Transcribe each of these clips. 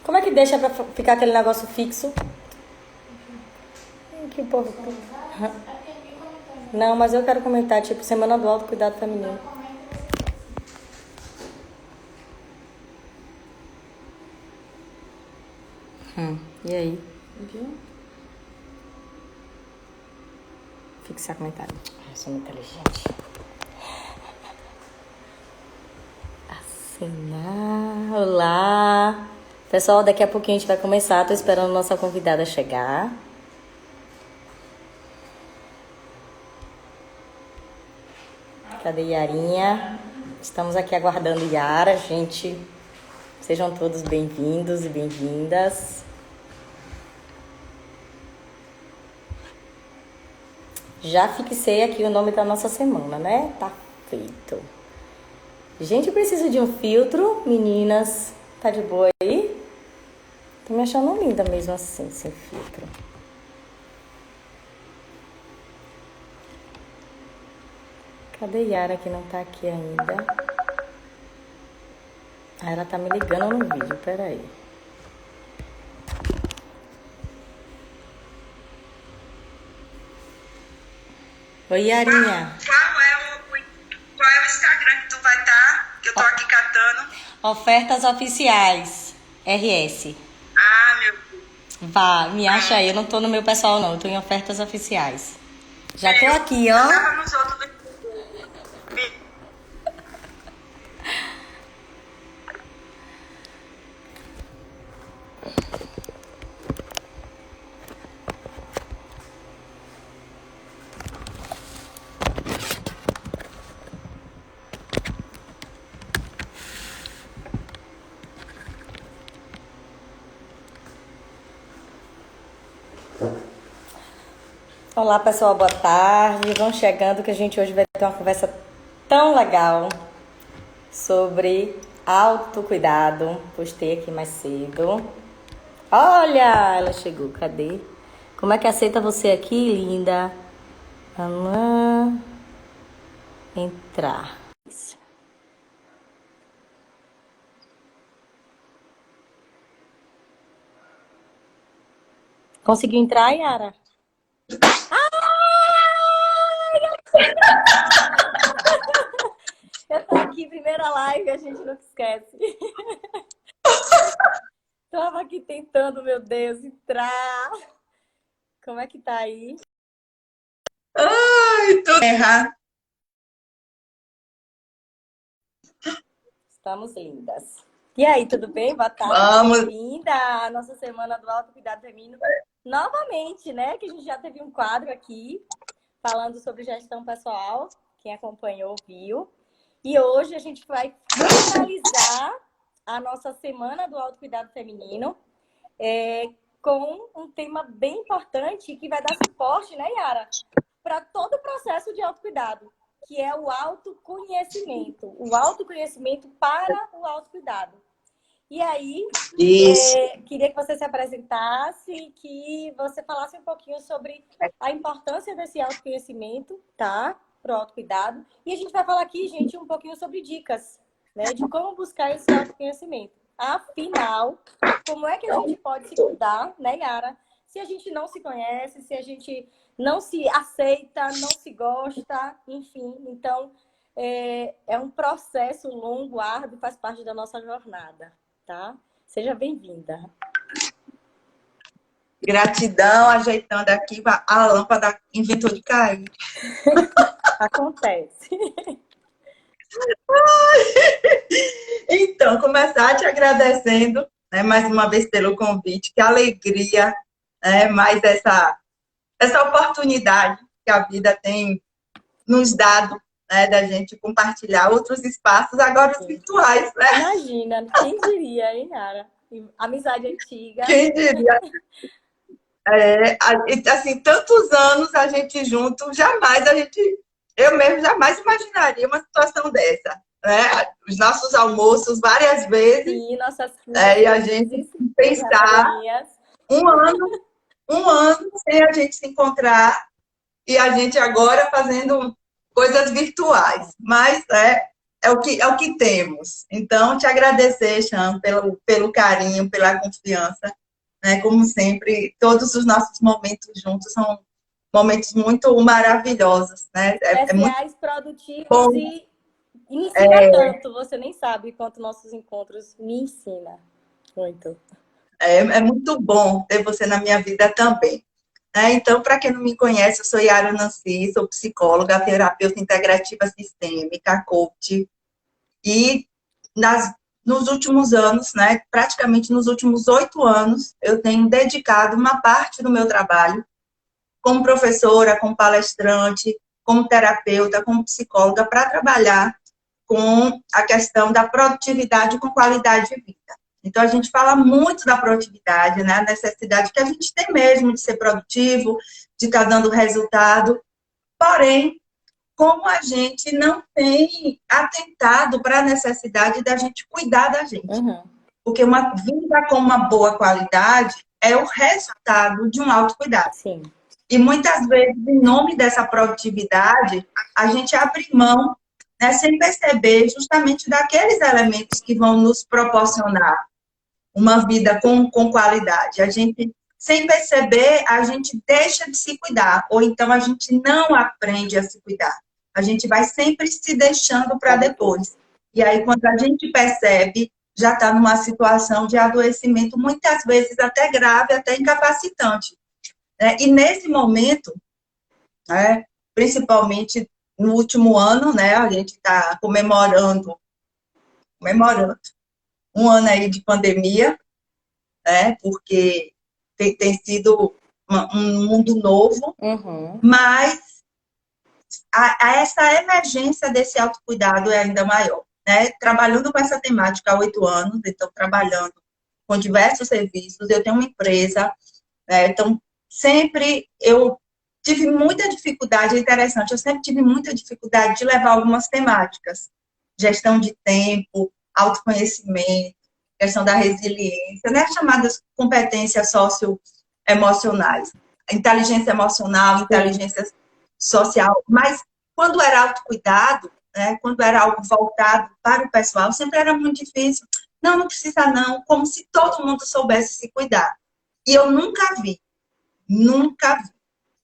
Como é que deixa pra ficar aquele negócio fixo? Que povo. Não, mas eu quero comentar, tipo, Semana do Autocuidado Feminino. E aí? Fixar comentário. Eu sou muito inteligente. Assinar. Olá. Pessoal, daqui a pouquinho a gente vai começar. Tô esperando a nossa convidada chegar. Cadê Yarinha? Estamos aqui aguardando Yara, gente. Sejam todos bem-vindos e bem-vindas. Já fixei aqui o nome da nossa semana, né? Tá feito. Gente, eu preciso de um filtro, meninas. Tá de boa aí? Tô me achando linda mesmo assim, sem filtro. Cadê Yara que não tá aqui ainda? Ah, ela tá me ligando no vídeo, peraí. Oi, Yarinha. Qual é o Instagram que tu vai estar? Que eu tô aqui catando. Ofertas oficiais. RS. Ah, meu Deus. Vá, me acha aí. Eu não tô no meu pessoal, não. Eu tô em ofertas oficiais. Já tô aqui, ó. Tava nos outros do... Olá, pessoal. Boa tarde. Vão chegando que a gente hoje vai ter uma conversa tão legal sobre autocuidado. Postei aqui mais cedo. Olha, ela chegou. Cadê? Como é que aceita você aqui, linda? Vamos entrar. Conseguiu entrar, Yara? Eu tô aqui, primeira live, a gente nunca esquece. Tava aqui tentando, meu Deus, entrar. Como é que tá aí? Ai, tô errado. Estamos lindas. E aí, tudo bem? Boa tarde, Vamos. bem-vinda à nossa Semana do Autocuidado Feminino. Novamente, né? Que a gente já teve um quadro aqui falando sobre gestão pessoal. Quem acompanhou viu. E hoje a gente vai finalizar a nossa Semana do Autocuidado Feminino com um tema bem importante que vai dar suporte, né, Yara? Para todo o processo de autocuidado, que é o autoconhecimento. O autoconhecimento para o autocuidado. E aí, Isso. queria que você se apresentasse, que você falasse um pouquinho sobre a importância desse autoconhecimento, tá? Para o autocuidado. E a gente vai falar aqui, gente, um pouquinho sobre dicas, né? De como buscar esse autoconhecimento. Afinal, como é que a gente pode se cuidar, né, Yara? Se a gente não se conhece, se a gente não se aceita, não se gosta, enfim. Então, é um processo longo, árduo, faz parte da nossa jornada, tá? Seja bem-vinda. Gratidão, ajeitando aqui, a lâmpada inventou de cair. Acontece. Então, começar te agradecendo, né, mais uma vez pelo convite, que alegria, né, mais essa oportunidade que a vida tem nos dado, né, da gente compartilhar outros espaços, agora os virtuais, né? Imagina, quem diria, hein, Yara? Amizade antiga. Quem diria? Assim, tantos anos a gente junto, eu mesmo jamais imaginaria uma situação dessa, né? Os nossos almoços várias vezes, Sim, nossas e a gente pensar um ano, um ano sem a gente se encontrar e a gente agora fazendo coisas virtuais. Mas é o que temos. Então, te agradecer, Chan, pelo carinho, pela confiança. Né? Como sempre, todos os nossos momentos juntos são momentos muito maravilhosos. Né? É muito Especiais, produtivos bom, e me ensina tanto. Você nem sabe quanto nossos encontros me ensinam. Muito. é muito bom ter você na minha vida também. Então, para quem não me conhece, eu sou Yara Nancy, sou psicóloga, terapeuta integrativa sistêmica, coach. E nos últimos anos, né, praticamente nos últimos 8 anos, eu tenho dedicado uma parte do meu trabalho como professora, como palestrante, como terapeuta, como psicóloga, para trabalhar com a questão da produtividade com qualidade de vida. Então, a gente fala muito da produtividade, né? A necessidade que a gente tem mesmo de ser produtivo, de estar dando resultado. Porém, como a gente não tem atentado para a necessidade da gente cuidar da gente. Uhum. Porque uma vida com uma boa qualidade é o resultado de um autocuidado. Sim. E muitas vezes, em nome dessa produtividade, a gente abre mão, né, sem perceber justamente daqueles elementos que vão nos proporcionar uma vida com qualidade. A gente, sem perceber, a gente deixa de se cuidar, ou então a gente não aprende a se cuidar. A gente vai sempre se deixando para depois. E aí, quando a gente percebe, já está numa situação de adoecimento, muitas vezes até grave, até incapacitante. E nesse momento, né, principalmente no último ano, né, a gente está comemorando um ano aí de pandemia, né, porque tem sido um mundo novo, mas essa emergência desse autocuidado é ainda maior. Né? Trabalhando com essa temática há 8 anos, então trabalhando com diversos serviços, eu tenho uma empresa, né? Então sempre eu tive muita dificuldade, é interessante, eu sempre tive muita dificuldade de levar algumas temáticas, gestão de tempo, autoconhecimento, questão da resiliência, né? As chamadas competências socioemocionais, inteligência emocional, inteligência social, mas quando era autocuidado, né, quando era algo voltado para o pessoal, sempre era muito difícil. Não, não precisa não, como se todo mundo soubesse se cuidar. E eu nunca vi.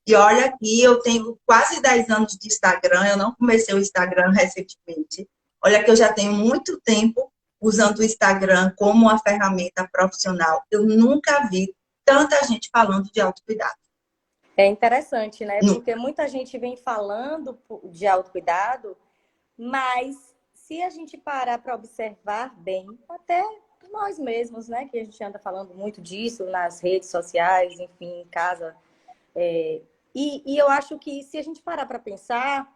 E olha que eu tenho quase 10 anos de Instagram, eu não comecei o Instagram recentemente. Olha que eu já tenho muito tempo usando o Instagram como uma ferramenta profissional. Eu nunca vi tanta gente falando de autocuidado. É interessante, né? Porque muita gente vem falando de autocuidado, mas se a gente parar para observar bem, até nós mesmos, né? Que a gente anda falando muito disso nas redes sociais, enfim, em casa. E eu acho que se a gente parar para pensar,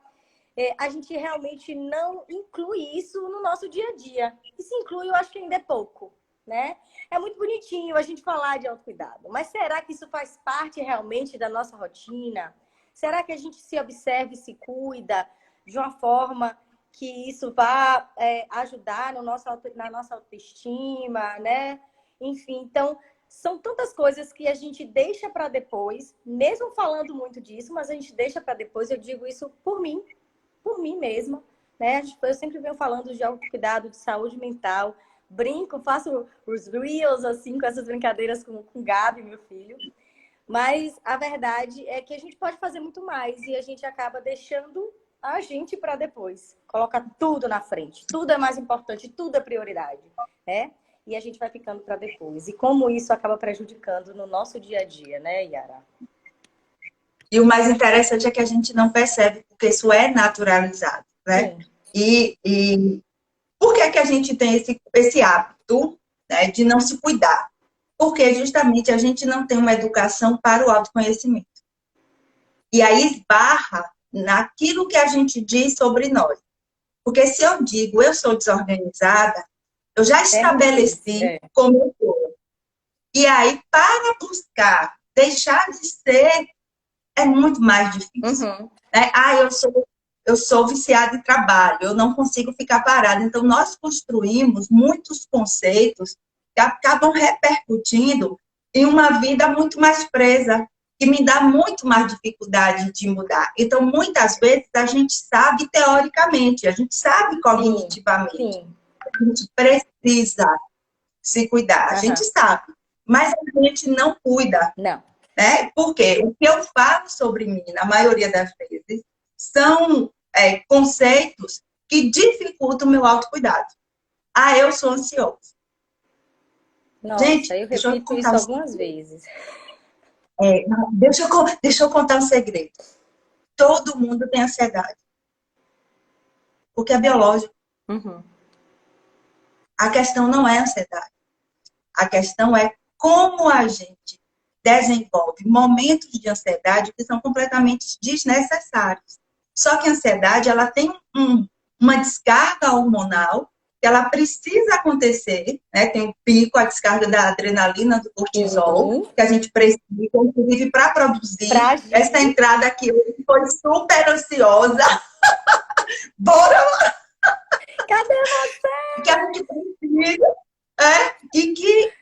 a gente realmente não inclui isso no nosso dia a dia. E se inclui, eu acho que ainda é pouco, né? É muito bonitinho a gente falar de autocuidado, mas será que isso faz parte realmente da nossa rotina? Será que a gente se observa e se cuida de uma forma que isso vá ajudar no na nossa autoestima, né? Enfim, então, são tantas coisas que a gente deixa para depois, mesmo falando muito disso, mas a gente deixa para depois. Eu digo isso por mim mesma, né? Eu sempre venho falando de autocuidado, de saúde mental, brinco, faço os reels, assim, com essas brincadeiras com o Gabi, meu filho. Mas a verdade é que a gente pode fazer muito mais e a gente acaba deixando a gente para depois. Coloca tudo na frente. Tudo é mais importante, tudo é prioridade, né? E a gente vai ficando para depois. E como isso acaba prejudicando no nosso dia a dia, né, Yara? E o mais interessante é que a gente não percebe, porque isso é naturalizado, né? E por que que a gente tem esse hábito, né, de não se cuidar? Porque justamente a gente não tem uma educação para o autoconhecimento. E aí esbarra naquilo que a gente diz sobre nós. Porque se eu digo eu sou desorganizada, eu já estabeleci como eu sou. E aí, para buscar deixar de ser, é muito mais difícil. Né? Eu sou viciada em trabalho, eu não consigo ficar parada. Então, nós construímos muitos conceitos que acabam repercutindo em uma vida muito mais presa, que me dá muito mais dificuldade de mudar. Então, muitas vezes, a gente sabe teoricamente, a gente sabe cognitivamente, Sim. a gente precisa se cuidar, a gente sabe, mas a gente não cuida. Não. Né? Porque o que eu falo sobre mim, na maioria das vezes, são conceitos que dificultam o meu autocuidado. Ah, eu sou ansioso. Nossa, Gente, eu deixa eu repito contar isso algumas vezes. deixa eu contar um segredo. Todo mundo tem ansiedade. Porque é biológico. Uhum. A questão não é ansiedade. A questão é como a gente desenvolve momentos de ansiedade que são completamente desnecessários. Só que a ansiedade, ela tem uma descarga hormonal que ela precisa acontecer, né? Tem o pico, a descarga da adrenalina, do cortisol, que a gente precisa, inclusive, para produzir. Essa entrada aqui hoje foi super ansiosa. Bora lá! Cadê você? Que a gente precisa, e que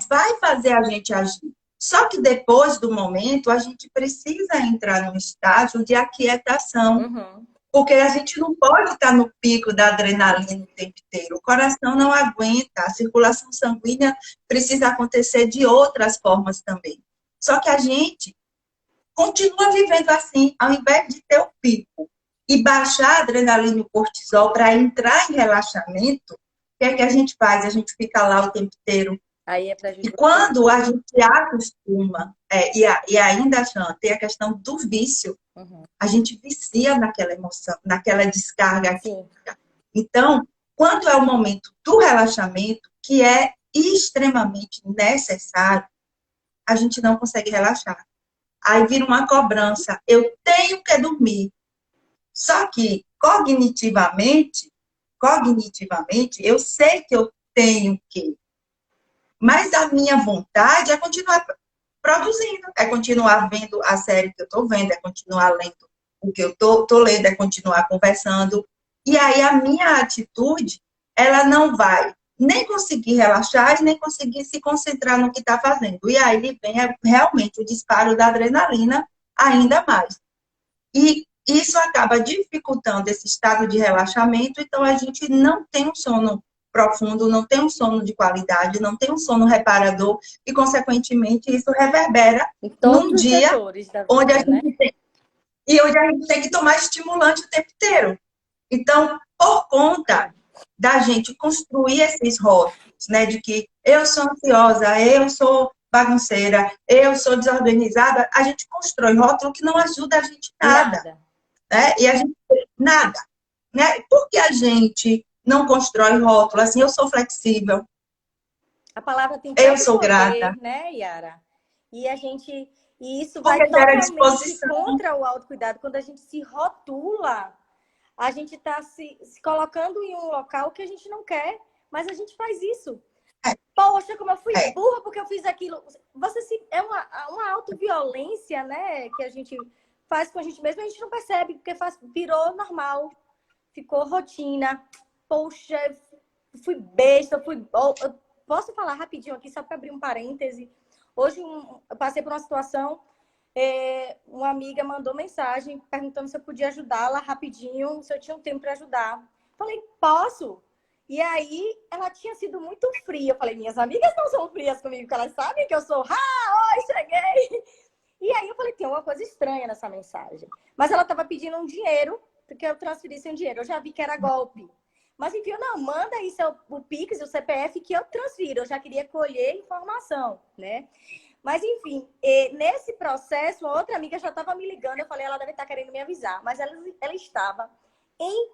vai fazer a gente agir. Só que depois do momento, a gente precisa entrar num estágio de aquietação. Uhum. Porque a gente não pode estar no pico da adrenalina o tempo inteiro. O coração não aguenta, a circulação sanguínea precisa acontecer de outras formas também. Só que a gente continua vivendo assim, ao invés de ter o pico e baixar a adrenalina e o cortisol para entrar em relaxamento, o que é que a gente faz? A gente fica lá o tempo inteiro. Aí é E quando a gente acostuma, e ainda tem a questão do vício, a gente vicia naquela emoção, naquela descarga. Sim. Então, quando é o momento do relaxamento, que é extremamente necessário, a gente não consegue relaxar. Aí vira uma cobrança. Eu tenho que dormir. Só que, cognitivamente, eu sei que eu tenho que. Mas a minha vontade é continuar produzindo, é continuar vendo a série que eu estou vendo, é continuar lendo o que eu estou lendo, é continuar conversando. E aí a minha atitude, ela não vai nem conseguir relaxar e nem conseguir se concentrar no que está fazendo. E aí vem realmente o disparo da adrenalina ainda mais. E isso acaba dificultando esse estado de relaxamento, então a gente não tem um sono profundo, não tem um sono de qualidade, não tem um sono reparador e, consequentemente, isso reverbera num dia onde a gente tem, e onde a gente tem que tomar estimulante o tempo inteiro. Então, por conta da gente construir esses rótulos, né, de que eu sou ansiosa, eu sou bagunceira, eu sou desorganizada, a gente constrói rótulo que não ajuda a gente nada. Né? E a gente nada. Né? Por que a gente não constrói rótulo assim? Eu sou flexível. A palavra tem eu sou poder, grata, né, Yara? E isso porque vai totalmente disposição. contra o autocuidado. Quando a gente se rotula, a gente está se colocando em um local que a gente não quer, mas a gente faz isso. Poxa, como eu fui burra porque eu fiz aquilo. É uma autoviolência, né, que a gente faz com a gente mesmo, a gente não percebe, porque virou normal, ficou rotina. Poxa, fui besta, eu posso falar rapidinho aqui, só para abrir um parêntese? Hoje eu passei por uma situação, uma amiga mandou mensagem perguntando se eu podia ajudá-la rapidinho, se eu tinha um tempo para ajudar. Falei, posso? E aí, ela tinha sido muito fria. Eu falei, minhas amigas não são frias comigo, porque elas sabem que eu sou, oi, cheguei! E aí eu falei, tem uma coisa estranha nessa mensagem. Mas ela estava pedindo um dinheiro, porque eu transferisse um dinheiro. Eu já vi que era golpe. Mas enfim, não, manda aí o Pix, o CPF, que eu transfiro. Eu já queria colher informação, né? Mas enfim, nesse processo, uma outra amiga já estava me ligando. Eu falei, ela deve estar querendo me avisar. Mas ela estava em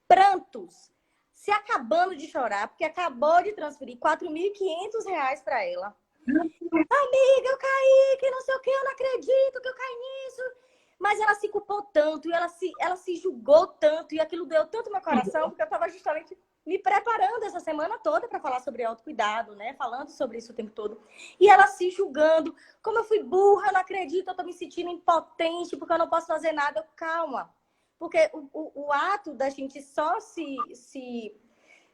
prantos, se acabando de chorar, porque acabou de transferir R$4.500 para ela. Amiga, eu caí, que não sei o que, eu não acredito que eu caí nisso. Mas ela se culpou tanto, e ela se julgou tanto, e aquilo deu tanto no meu coração, porque eu estava justamente me preparando essa semana toda para falar sobre autocuidado, né? Falando sobre isso o tempo todo. E ela se julgando, como eu fui burra, eu não acredito, eu tô me sentindo impotente, porque eu não posso fazer nada. Calma. Porque o ato da gente só se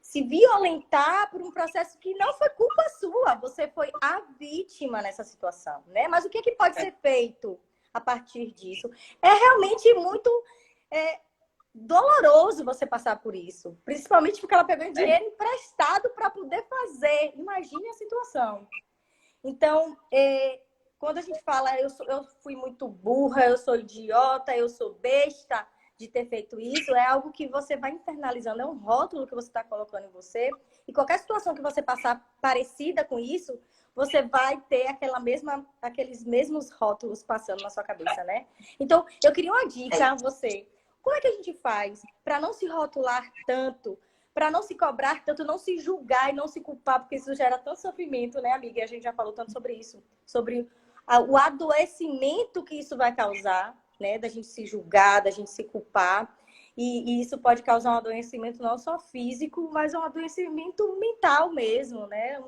se violentar por um processo que não foi culpa sua. Você foi a vítima nessa situação, né? Mas o que, que pode ser feito a partir disso? É realmente muito doloroso você passar por isso. Principalmente porque ela pegou dinheiro emprestado para poder fazer. Imagine a situação. Então, quando a gente fala eu fui muito burra, eu sou idiota, eu sou besta de ter feito isso, é algo que você vai internalizando, é um rótulo que você está colocando em você. E qualquer situação que você passar parecida com isso, você vai ter aqueles mesmos rótulos passando na sua cabeça, né? Então, eu queria uma dica a você. Como é que a gente faz para não se rotular tanto, para não se cobrar tanto, não se julgar e não se culpar, porque isso gera tanto sofrimento, né, amiga? E a gente já falou tanto sobre isso, sobre o adoecimento que isso vai causar, né? Da gente se julgar, da gente se culpar. E isso pode causar um adoecimento não só físico, mas um adoecimento mental mesmo, né?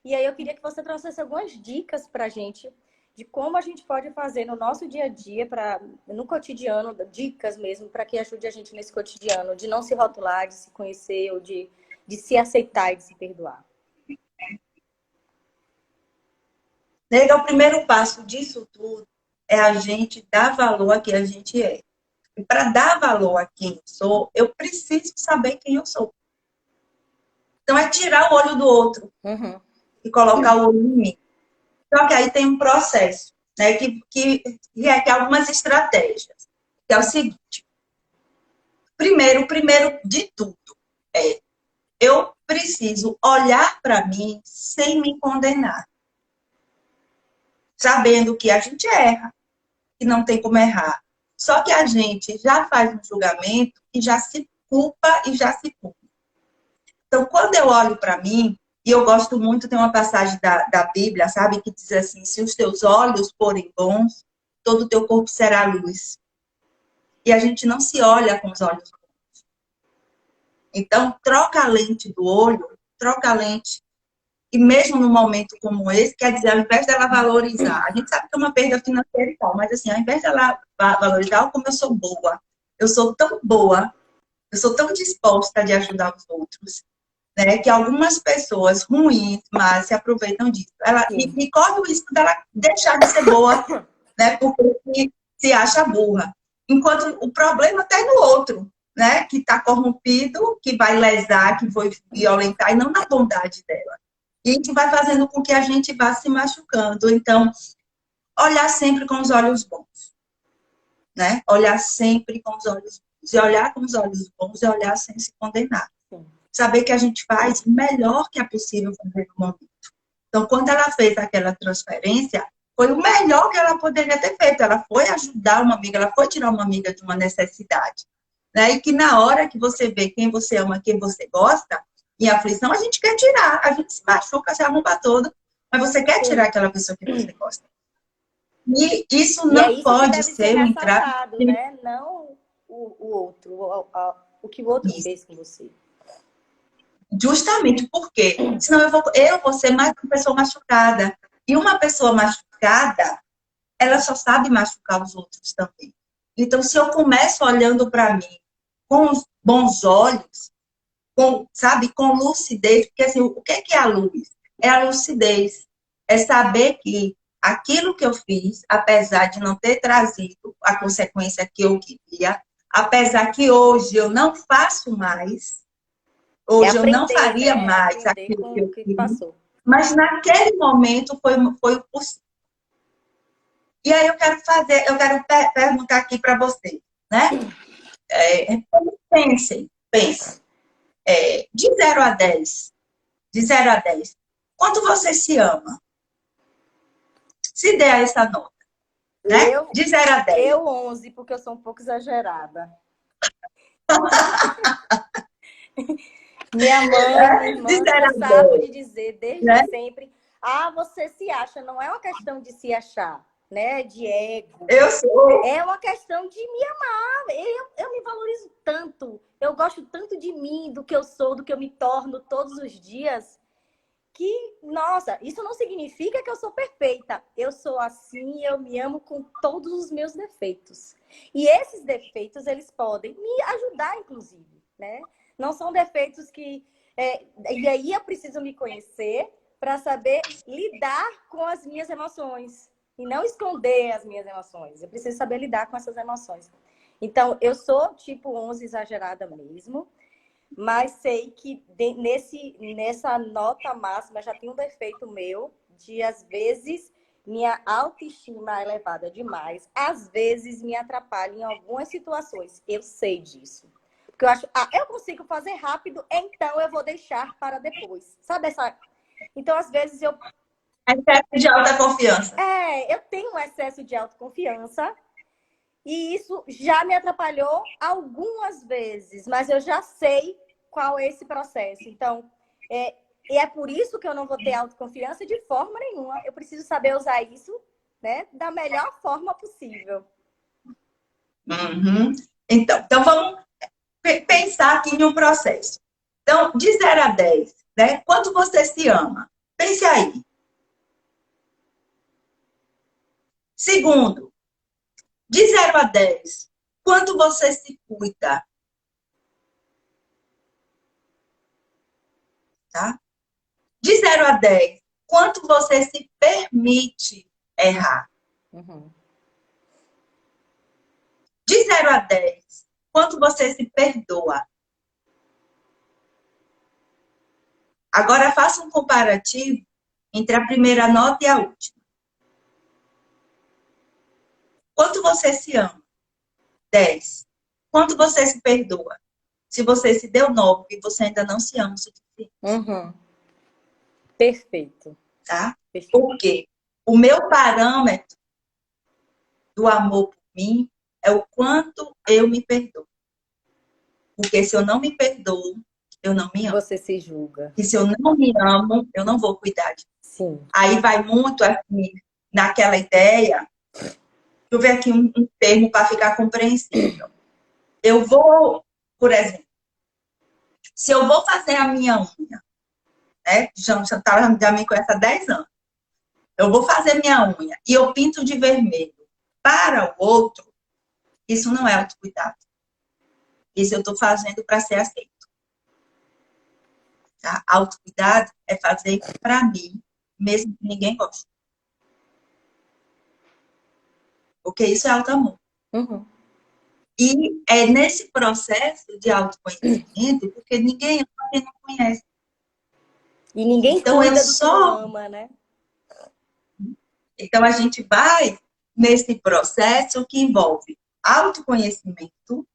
E aí eu queria que você trouxesse algumas dicas para a gente de como a gente pode fazer no nosso dia a dia, no cotidiano, dicas mesmo, para que ajude a gente nesse cotidiano, de não se rotular, de se conhecer, ou de se aceitar e de se perdoar. Nega, o primeiro passo disso tudo é a gente dar valor a quem a gente é. E para dar valor a quem eu sou, eu preciso saber quem eu sou. Então, é tirar o olho do outro e colocar o olho em mim. Só que aí tem um processo, né, que requer algumas estratégias. Que é o seguinte. Primeiro de tudo, eu preciso olhar para mim sem me condenar. Sabendo que a gente erra, que não tem como errar. Só que a gente já faz um julgamento e já se culpa e já se culpa. Então, quando eu olho para mim, e eu gosto muito, tem uma passagem da Bíblia, sabe, que diz assim, se os teus olhos forem bons, todo o teu corpo será luz. E a gente não se olha com os olhos bons. Então, troca a lente do olho, troca a lente. E mesmo num momento como esse, quer dizer, ao invés dela valorizar, a gente sabe que é uma perda financeira e tal, mas assim, ao invés dela valorizar como eu sou boa, eu sou tão boa, eu sou tão disposta de ajudar os outros, né, que algumas pessoas ruins, mas se aproveitam disso. E corre o risco dela deixar de ser boa, né, porque se acha burra. Enquanto o problema está no outro, né, que está corrompido, que vai lesar, que vai violentar, e não na bondade dela. E a gente vai fazendo com que a gente vá se machucando. Então, olhar sempre com os olhos bons, né? Olhar sempre com os olhos bons. E olhar com os olhos bons é olhar sem se condenar. Saber que a gente faz o melhor que é possível fazer no momento. Então, quando ela fez aquela transferência, foi o melhor que ela poderia ter feito. Ela foi ajudar uma amiga, ela foi tirar uma amiga de uma necessidade. Né? E que na hora que você vê quem você ama, quem você gosta, em aflição, a gente quer tirar. A gente se machuca, se arromba todo, mas você quer tirar aquela pessoa que você gosta. E isso não isso pode ser ser um entrave, né? Não o outro, o que o outro fez com você. Justamente porque senão eu vou ser mais uma pessoa machucada. E uma pessoa machucada, ela só sabe machucar os outros também. Então, se eu começo olhando para mim com os bons olhos, com lucidez, porque assim, o que é a luz? É a lucidez. É saber que aquilo que eu fiz, apesar de não ter trazido a consequência que eu queria, apesar que hoje eu não faço mais, hoje eu não faria mais aquilo que eu fiz, mas naquele momento foi o possível. E aí eu quero perguntar aqui para vocês, né? Pensem. De 0 a 10, quanto você se ama? Se der essa nota, né? De 0 a 10. Eu 11, porque eu sou um pouco exagerada. Minha mãe, minha irmã, sabe de dizer desde sempre, você se acha. Não é uma questão de se achar, né? De ego. Eu sou. É uma questão de me amar. Eu me valorizo tanto. Eu gosto tanto de mim, do que eu sou, do que eu me torno todos os dias. Que, nossa, isso não significa que eu sou perfeita. Eu sou assim, eu me amo com todos os meus defeitos. E esses defeitos, eles podem me ajudar, inclusive, né? Não são defeitos que E aí eu preciso me conhecer para saber lidar com as minhas emoções. E não esconder as minhas emoções. Eu preciso saber lidar com essas emoções. Então, eu sou tipo 11 exagerada mesmo, mas sei que nessa nota máxima já tem um defeito meu de, às vezes, minha autoestima é elevada demais. Às vezes, me atrapalha em algumas situações. Eu sei disso. Porque eu acho, eu consigo fazer rápido, então eu vou deixar para depois. Sabe essa... Então, às vezes, Excesso de alta confiança. eu tenho um excesso de autoconfiança e isso já me atrapalhou algumas vezes, mas eu já sei qual é esse processo. Então, e é por isso que eu não vou ter autoconfiança de forma nenhuma. Eu preciso saber usar isso, né, da melhor forma possível. Uhum. Então, vamos pensar aqui em um processo. Então, de 0 a 10, né? Quanto você se ama? Pense aí. Segundo, de 0 a 10, quanto você se cuida? Tá? De 0 a 10, quanto você se permite errar? Uhum. De 0 a 10, quanto você se perdoa? Agora faça um comparativo entre a primeira nota e a última. Quanto você se ama? 10. Quanto você se perdoa? Se você se deu 9, você ainda não se ama o suficiente. Uhum. Perfeito. Tá? Perfeito. Porque o meu parâmetro do amor por mim é o quanto eu me perdoo. Porque se eu não me perdoo, eu não me amo. Você se julga. E se eu não me amo, eu não vou cuidar de mim. Sim. Aí vai muito assim, naquela ideia. Deixa eu ver aqui um termo para ficar compreensível. Eu vou, por exemplo, se eu vou fazer a minha unha, né? Já me conhece há 10 anos. Eu vou fazer minha unha e eu pinto de vermelho para o outro, isso não é autocuidado. Isso eu estou fazendo para ser aceito. Tá? Autocuidado é fazer para mim, mesmo que ninguém goste. Porque isso é auto-amor. Uhum. E é nesse processo de autoconhecimento, porque ninguém ama quem não conhece. E ninguém Então, eu cuida do que não só... ama, né? Então, a gente vai nesse processo que envolve autoconhecimento,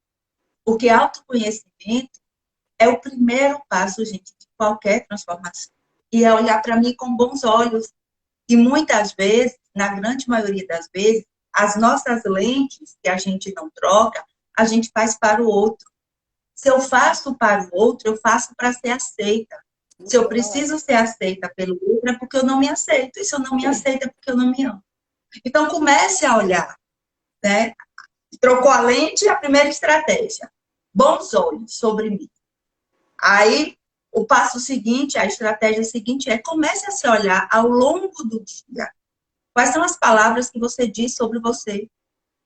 porque autoconhecimento é o primeiro passo, gente, de qualquer transformação. E é olhar para mim com bons olhos. E muitas vezes, na grande maioria das vezes, as nossas lentes que a gente não troca, a gente faz para o outro. Se eu faço para o outro, eu faço para ser aceita. Se eu preciso ser aceita pelo outro, é porque eu não me aceito. E se eu não me aceito, é porque eu não me amo. Então, comece a olhar, né? Trocou a lente, a primeira estratégia. Bons olhos sobre mim. Aí, o passo seguinte, a estratégia seguinte é comece a se olhar ao longo do dia. Quais são as palavras que você diz sobre você?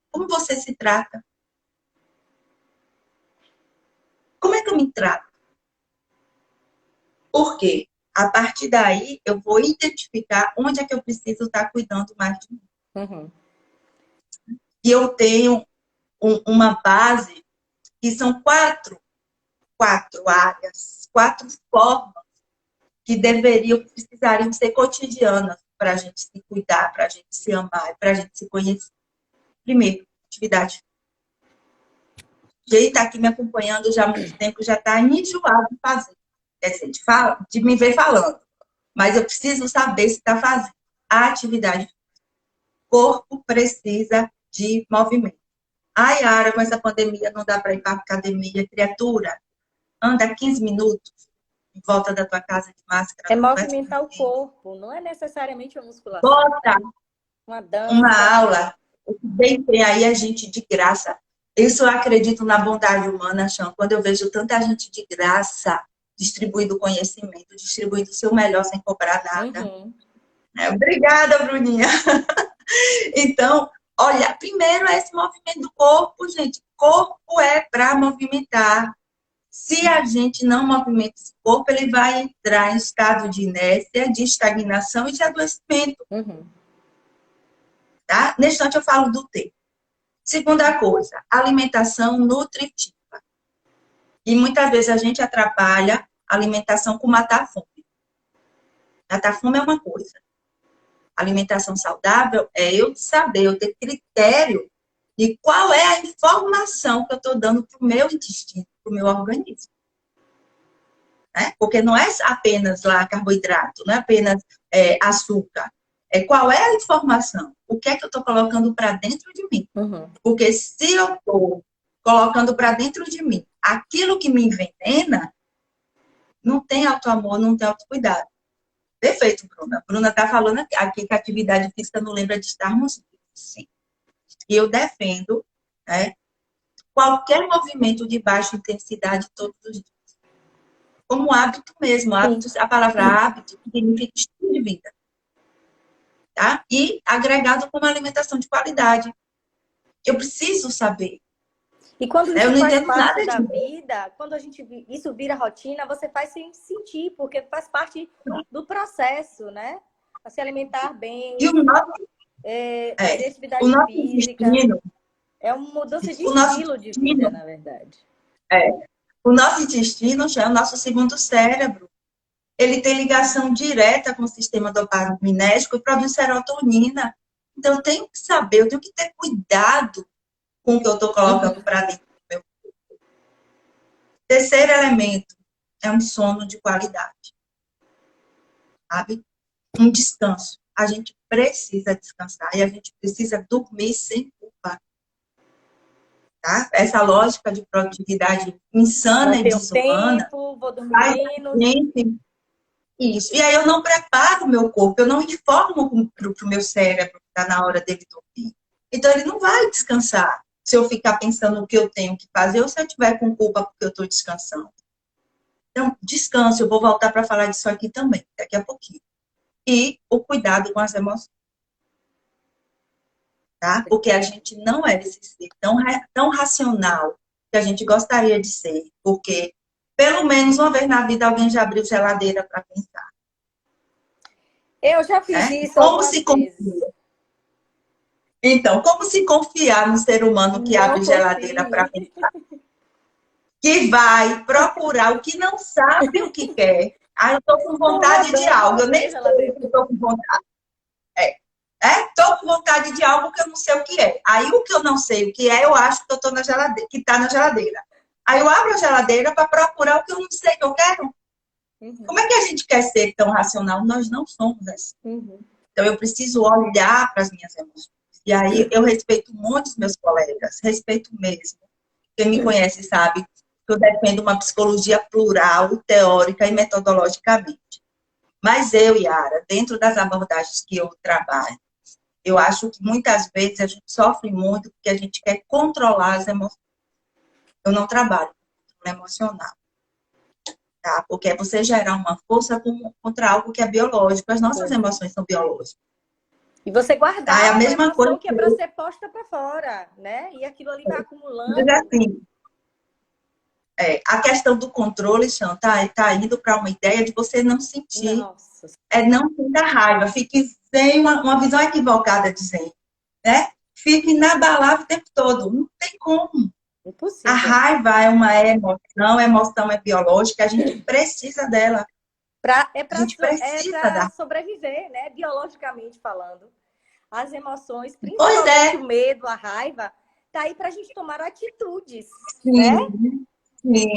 Como você se trata? Como é que eu me trato? Por quê? A partir daí, eu vou identificar onde é que eu preciso estar cuidando mais de mim. Uhum. E eu tenho uma base que são quatro áreas, 4 formas que precisariam ser cotidianas para a gente se cuidar, para a gente se amar, para a gente se conhecer. Primeiro, atividade. Quem está aqui me acompanhando já há muito tempo já está enjoado de fazer. Quer dizer, de me ver falando. Mas eu preciso saber se está fazendo. A atividade. O corpo precisa de movimento. Ai, Yara, com essa pandemia não dá para ir para a academia. Criatura, anda 15 minutos em volta da tua casa de máscara. É movimentar o corpo, não é necessariamente uma musculação. Bota Uma dança. uma aula. O que bem tem aí é gente de graça. Isso eu acredito na bondade humana, Chão. Quando eu vejo tanta gente de graça distribuindo conhecimento, distribuindo o seu melhor sem cobrar nada. Uhum. Obrigada, Bruninha. Então, olha, primeiro é esse movimento do corpo, gente. Corpo é para movimentar. Se a gente não movimenta esse corpo, ele vai entrar em estado de inércia, de estagnação e de adoecimento. Tá? Nesse instante eu falo do T. Segunda coisa, alimentação nutritiva. E muitas vezes a gente atrapalha a alimentação com matar a fome. Matar a fome é uma coisa. Alimentação saudável é eu saber, eu ter critério de qual é a informação que eu estou dando para o meu intestino, para o meu organismo. Né? Porque não é apenas lá carboidrato, não é apenas açúcar. Qual é a informação? O que é que eu estou colocando para dentro de mim? Porque se eu estou colocando para dentro de mim aquilo que me envenena, não tem autoamor, não tem autocuidado. Perfeito, Bruna. Bruna está falando aqui que a atividade física não lembra de estarmos vivos. Sim. E eu defendo, né, qualquer movimento de baixa intensidade todos os dias. Como hábito mesmo. Hábito, a palavra hábito significa estilo de vida. Tá? E agregado com uma alimentação de qualidade. Eu preciso saber. E quando isso faz parte da vida, quando isso vira rotina, você faz sem sentir, porque faz parte do processo, né? A se alimentar bem, e o nosso, fazer atividade física. É uma mudança de estilo de vida, na verdade. O nosso intestino já é o nosso segundo cérebro. Ele tem ligação direta com o sistema dopaminérgico e produz serotonina. Então, eu tenho que saber, eu tenho que ter cuidado com o que eu estou colocando para dentro do meu corpo. Terceiro elemento é um sono de qualidade. Sabe? Um descanso. A gente precisa descansar e a gente precisa dormir sem culpa. Tá? Essa lógica de produtividade insana e desumana. Vou dormir menos. Isso. E aí eu não preparo o meu corpo, eu não informo para o meu cérebro que está na hora dele dormir. Então ele não vai descansar se eu ficar pensando o que eu tenho que fazer ou se eu estiver com culpa porque eu estou descansando. Então, descanso, eu vou voltar para falar disso aqui também, daqui a pouquinho. E o cuidado com as emoções. Tá? Porque a gente não é esse ser tão racional que a gente gostaria de ser. Porque, pelo menos uma vez na vida, alguém já abriu geladeira para pensar. Eu já fiz isso. Como se confia? Então, como se confiar no ser humano que abre geladeira para pensar? Que vai procurar o que não sabe o que quer. Ah, eu estou com vontade de algo. Eu nem sei o que estou com vontade. Estou com vontade de algo que eu não sei o que é. Aí o que eu não sei o que é, eu acho que eu estou na geladeira, que está na geladeira. Aí eu abro a geladeira para procurar o que eu não sei que eu quero. Como é que a gente quer ser tão racional? Nós não somos assim. Então eu preciso olhar para as minhas emoções. E aí eu respeito muito os meus colegas, respeito mesmo. Quem me conhece sabe que eu defendo uma psicologia plural, teórica e metodologicamente. Mas eu, Yara, dentro das abordagens que eu trabalho, eu acho que muitas vezes a gente sofre muito porque a gente quer controlar as emoções. Eu não trabalho com controle emocional. Tá? Porque é você gerar uma força contra algo que é biológico. As nossas emoções são biológicas. E você guardar é a mesma coisa que é para ser posta para fora, né? E aquilo ali vai acumulando. Mas assim, a questão do controle, Chan, tá indo para uma ideia de você não sentir. Nossa. Não sinta raiva. Fique sem uma visão equivocada de zen. Né? Fique inabalável o tempo todo. Não tem como. Impossível. A raiva é uma emoção, a emoção é biológica, a gente precisa dela. A gente precisa sobreviver, né? Biologicamente falando. As emoções, principalmente o medo, a raiva, tá aí pra gente tomar atitudes, né? Sim.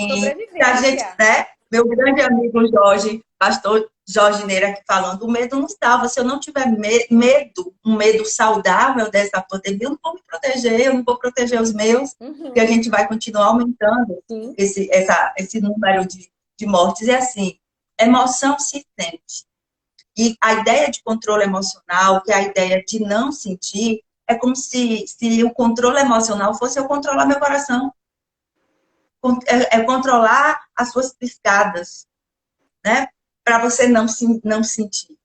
A gente, né? Meu grande amigo Jorge, pastor Jorge Neira aqui falando, o medo não salva. Se eu não tiver medo, um medo saudável dessa pandemia, eu não vou me proteger, eu não vou proteger os meus, porque a gente vai continuar aumentando esse número de mortes. E assim, emoção se sente. E a ideia de controle emocional, que é a ideia de não sentir, é como se o controle emocional fosse eu controlar meu coração. É controlar as suas piscadas, né? Para você não sentir.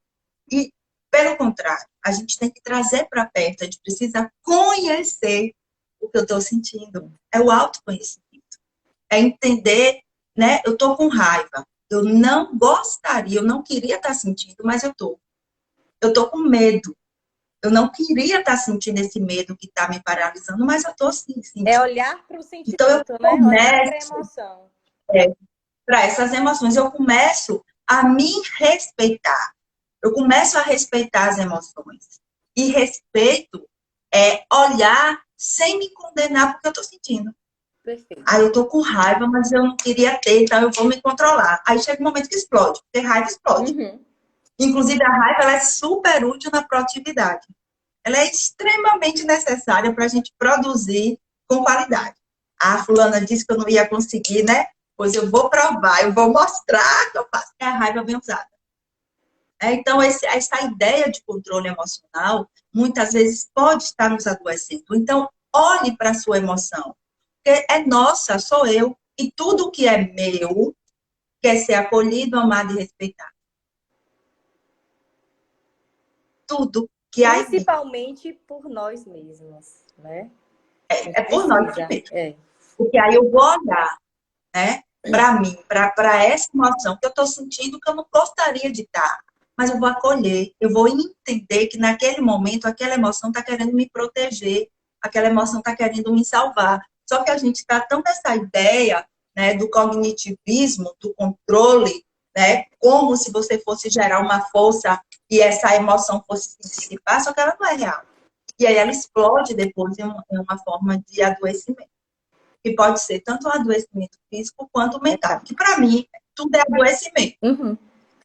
E, pelo contrário, a gente tem que trazer para perto, a gente precisa conhecer o que eu estou sentindo. É o autoconhecimento. É entender né? Eu tô com raiva. Eu não gostaria, eu não queria estar sentindo, mas eu tô. Eu tô com medo. Eu não queria estar sentindo esse medo que está me paralisando, mas eu estou sim, É sentindo. olhar para o Então, eu sentimento, né? Olhar para a começo emoção. para essas emoções, eu começo a me respeitar. Eu começo a respeitar as emoções. E respeito é olhar sem me condenar porque eu estou sentindo. Perfeito. Aí eu estou com raiva, mas eu não queria ter, então eu vou me controlar. Aí chega um momento que explode, porque raiva explode. Uhum. Inclusive, a raiva ela é super útil na produtividade. Ela é extremamente necessária para a gente produzir com qualidade. A fulana disse que eu não ia conseguir, né? Pois eu vou provar, eu vou mostrar que eu faço. É a raiva bem usada. Então, essa ideia de controle emocional, muitas vezes pode estar nos adoecendo. Então, olhe para a sua emoção. Porque é nossa, sou eu. E tudo que é meu quer ser acolhido, amado e respeitado. Tudo que há em mim Principalmente por nós mesmos, né? A gente é por nós precisa. primeiro. Porque aí eu vou olhar, né, para mim, para essa emoção que eu estou sentindo que eu não gostaria de estar. Mas eu vou acolher, eu vou entender que naquele momento aquela emoção está querendo me proteger, aquela emoção está querendo me salvar. Só que a gente está tão nessa ideia, né, do cognitivismo, do controle, né, como se você fosse gerar uma força e essa emoção fosse se dissipar, só que ela não é real. E aí ela explode depois em uma forma de adoecimento que pode ser tanto um adoecimento físico quanto mental. Que para mim, tudo é adoecimento, Uhum.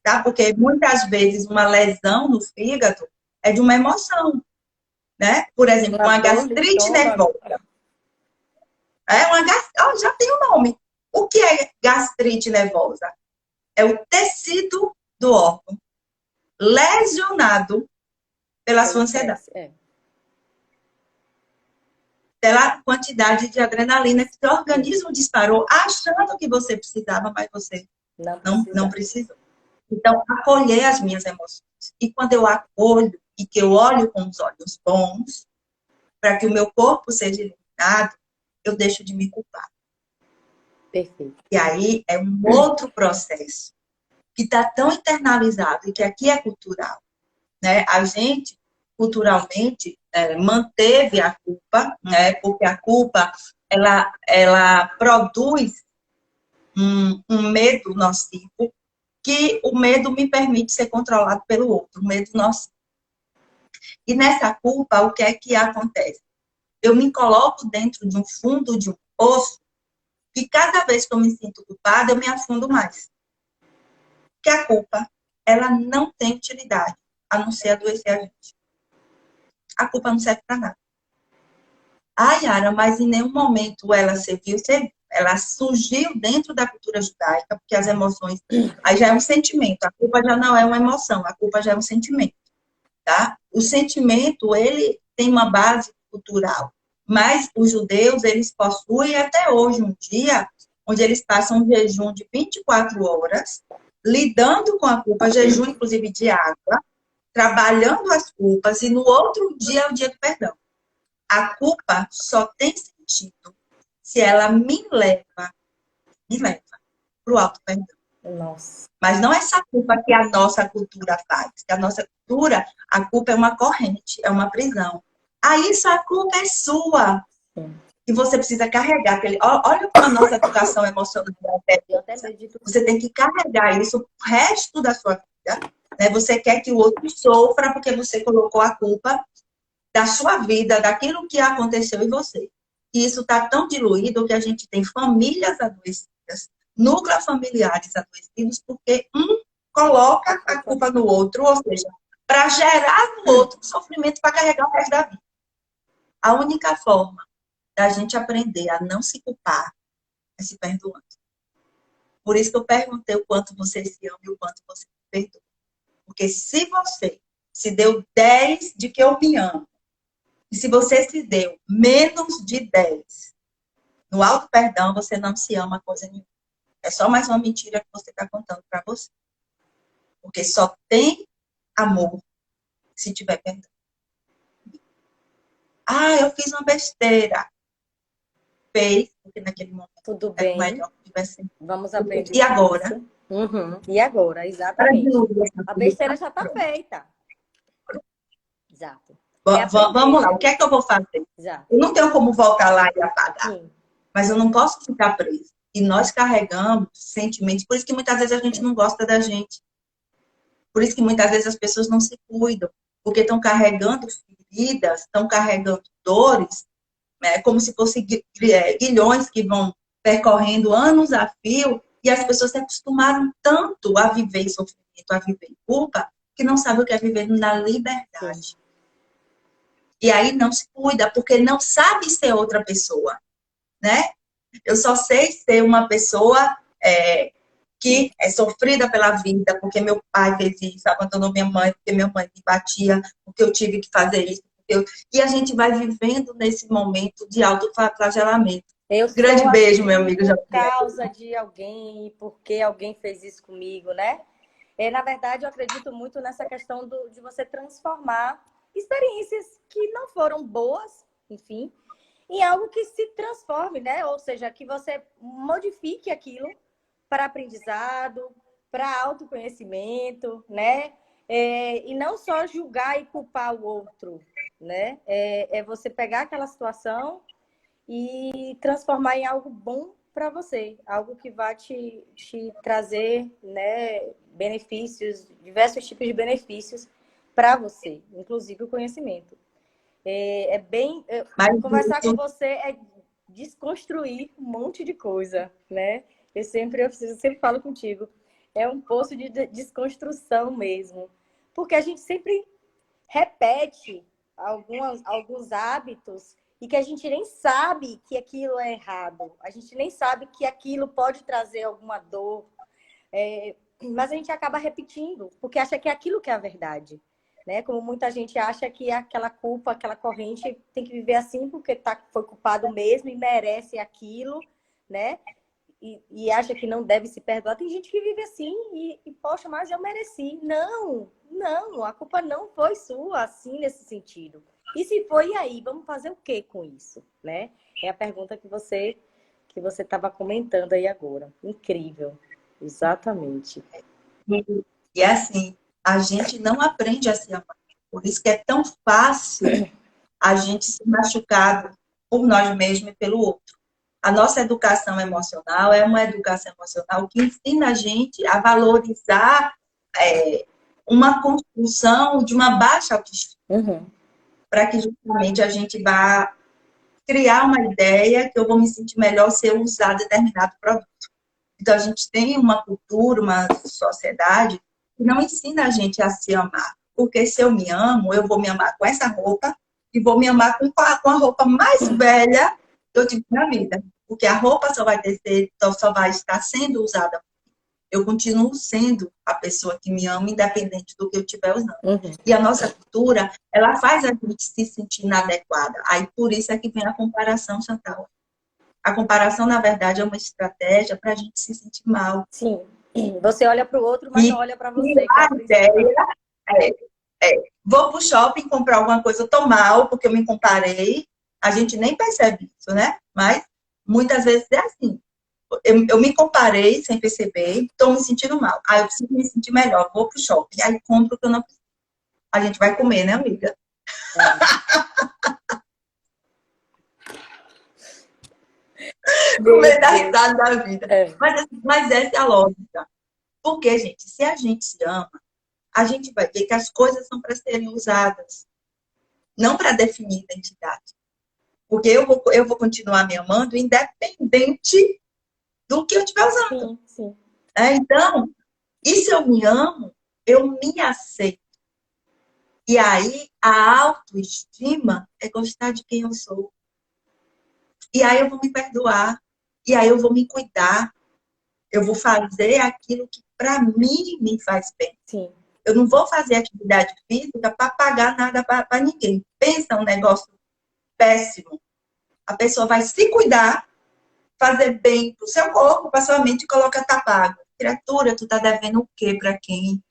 tá? Porque muitas vezes uma lesão no fígado é de uma emoção, né? Por exemplo, Uma uma dor no gastrite estômago. nervosa. Já tem um nome. O que é gastrite nervosa? É o tecido do órgão lesionado pela Pelo sua ansiedade. estresse. É. Pela quantidade de adrenalina que seu Sim. organismo disparou, achando que você precisava, mas você Não não precisa. precisou. Então, acolher as minhas emoções. E quando eu acolho e que eu olho com os olhos bons, para que o meu corpo seja eliminado, eu deixo de me culpar. Perfeito. E aí é um outro processo que está tão internalizado e que aqui é cultural, né? A gente, culturalmente, manteve a culpa, né? Porque a culpa, ela produz um medo nocivo, que o medo me permite ser controlado pelo outro, o medo nocivo. E nessa culpa, o que é que acontece? Eu me coloco dentro de um fundo de um poço que cada vez que eu me sinto culpada, eu me afundo mais. Porque a culpa, ela não tem utilidade, a não ser adoecer a gente. A culpa não serve para nada. Ah, Yara, mas em nenhum momento ela serviu, ela surgiu dentro da cultura judaica, porque as emoções, aí já é um sentimento, a culpa já não é uma emoção, a culpa já é um sentimento, tá? O sentimento, ele tem uma base cultural, mas os judeus, eles possuem até hoje um dia onde eles passam um jejum de 24 horas, lidando com a culpa, jejum inclusive de água, trabalhando as culpas, e no outro dia é o dia do perdão. A culpa só tem sentido se ela me leva para o auto perdão. Nossa. Mas não é essa culpa que a nossa cultura faz. Que a nossa cultura, a culpa é uma corrente, é uma prisão. Aí isso a culpa é sua. Sim. E você precisa carregar aquele. Olha como a nossa educação emocional é. Eu até medito. Você tem que carregar isso o resto da sua vida. Né? Você quer que o outro sofra porque você colocou a culpa da sua vida, daquilo que aconteceu em você. E isso está tão diluído que a gente tem famílias adoecidas, núcleos familiares adoecidos, porque um coloca a culpa no outro, ou seja, para gerar no outro sofrimento para carregar o resto da vida. A única forma da gente aprender a não se culpar é se perdoando. Por isso que eu perguntei o quanto você se ama e o quanto você se perdoa. Porque se você se deu 10 de que eu me amo, e se você se deu menos de 10 no auto-perdão, você não se ama coisa nenhuma. É só mais uma mentira que você está contando para você. Porque só tem amor se tiver perdão. Ah, eu fiz uma besteira. Fez, porque naquele momento Tudo era o bem. melhor que tivesse. Vamos aprender E com agora? isso. Uhum. E agora, Para exatamente. diluir essa A culpa, besteira já está feita. Exato. É vamos aprender, lá, o né? que é que eu vou fazer? Exato. Eu não tenho como voltar lá e apagar, Sim. mas eu não posso ficar preso. E nós carregamos sentimentos, por isso que muitas vezes a gente não gosta da gente. Por isso que muitas vezes as pessoas não se cuidam, porque estão carregando feridas, estão carregando dores, né, como se fossem guilhões que vão percorrendo anos a fio, e as pessoas se acostumaram tanto a viver em sofrimento, a viver em culpa, que não sabem o que é viver na liberdade. Sim. E aí não se cuida, porque não sabe ser outra pessoa, né? Eu só sei ser uma pessoa que é sofrida pela vida, porque meu pai fez isso, abandonou minha mãe, porque minha mãe me batia, porque eu tive que fazer isso. E a gente vai vivendo nesse momento de autoflagelamento. Eu Grande sou beijo, meu assim amigo por Jean-Pierre. causa de alguém, porque alguém fez isso comigo, né? Na verdade, eu acredito muito nessa questão de você transformar experiências que não foram boas, enfim, em algo que se transforme, né? Ou seja, que você modifique aquilo para aprendizado, para autoconhecimento, né? E não só julgar e culpar o outro, né? É você pegar aquela situação e transformar em algo bom para você, algo que vai te trazer, né, benefícios, diversos tipos de benefícios para você, inclusive o conhecimento. Mas Conversar com isso, você é desconstruir um monte de coisa, né? Eu sempre falo contigo, é um poço de desconstrução mesmo, porque a gente sempre repete alguns hábitos e que a gente nem sabe que aquilo é errado. A gente nem sabe que aquilo pode trazer alguma dor. Mas a gente acaba repetindo, porque acha que é aquilo que é a verdade. Né? Como muita gente acha que aquela culpa, aquela corrente tem que viver assim porque foi culpado mesmo e merece aquilo, né? E acha que não deve se perdoar. Tem gente que vive assim poxa, mas eu mereci. Não, não, a culpa não foi sua, assim, nesse sentido. E se foi, e aí? Vamos fazer o que com isso, né? É a pergunta que você estava comentando aí agora. Incrível. Exatamente. e assim, a gente não aprende a se amar. Por isso que é tão fácil a gente se machucar por nós mesmos e pelo outro. A nossa educação emocional é uma educação emocional que ensina a gente a valorizar uma construção de uma baixa autoestima, Uhum. para que justamente a gente vá criar uma ideia que eu vou me sentir melhor se eu usar determinado produto. Então, a gente tem uma cultura, uma sociedade que não ensina a gente a se amar. Porque se eu me amo, eu vou me amar com essa roupa e vou me amar com a roupa mais velha que eu tive na vida. Porque a roupa só vai estar sendo usada. Eu continuo sendo a pessoa que me ama, independente do que eu estiver usando. Uhum. E a nossa cultura, ela faz a gente se sentir inadequada. Aí, por isso é que vem a comparação, Chantal. A comparação, na verdade, é uma estratégia para a gente se sentir mal. Sim. Você olha para o outro, mas não E olha para você, que é a a principal. ideia vou para o shopping comprar alguma coisa, eu tô mal, porque eu me comparei. A gente nem percebe isso, né? Mas muitas vezes é assim. Eu me comparei sem perceber, estou me sentindo mal. Aí eu preciso me sentir melhor, vou para o shopping. Aí compro o que eu não preciso. A gente vai comer, né, amiga? Comer da cidade da vida. Mas essa é a lógica. Porque, gente, se a gente se ama, a gente vai ver que as coisas são para serem usadas, não para definir identidade. Porque eu vou continuar me amando independente do que eu estiver usando. Sim, sim. Então, e se eu me amo, eu me aceito. E aí, a autoestima é gostar de quem eu sou. E aí eu vou me perdoar. E aí eu vou me cuidar. Eu vou fazer aquilo que para mim me faz bem. Sim. Eu não vou fazer atividade física para pagar nada para ninguém. Pensa um negócio péssimo. A pessoa vai se cuidar, fazer bem para o seu corpo, para sua mente e coloca tá pago. Criatura, tu tá devendo o quê para quem?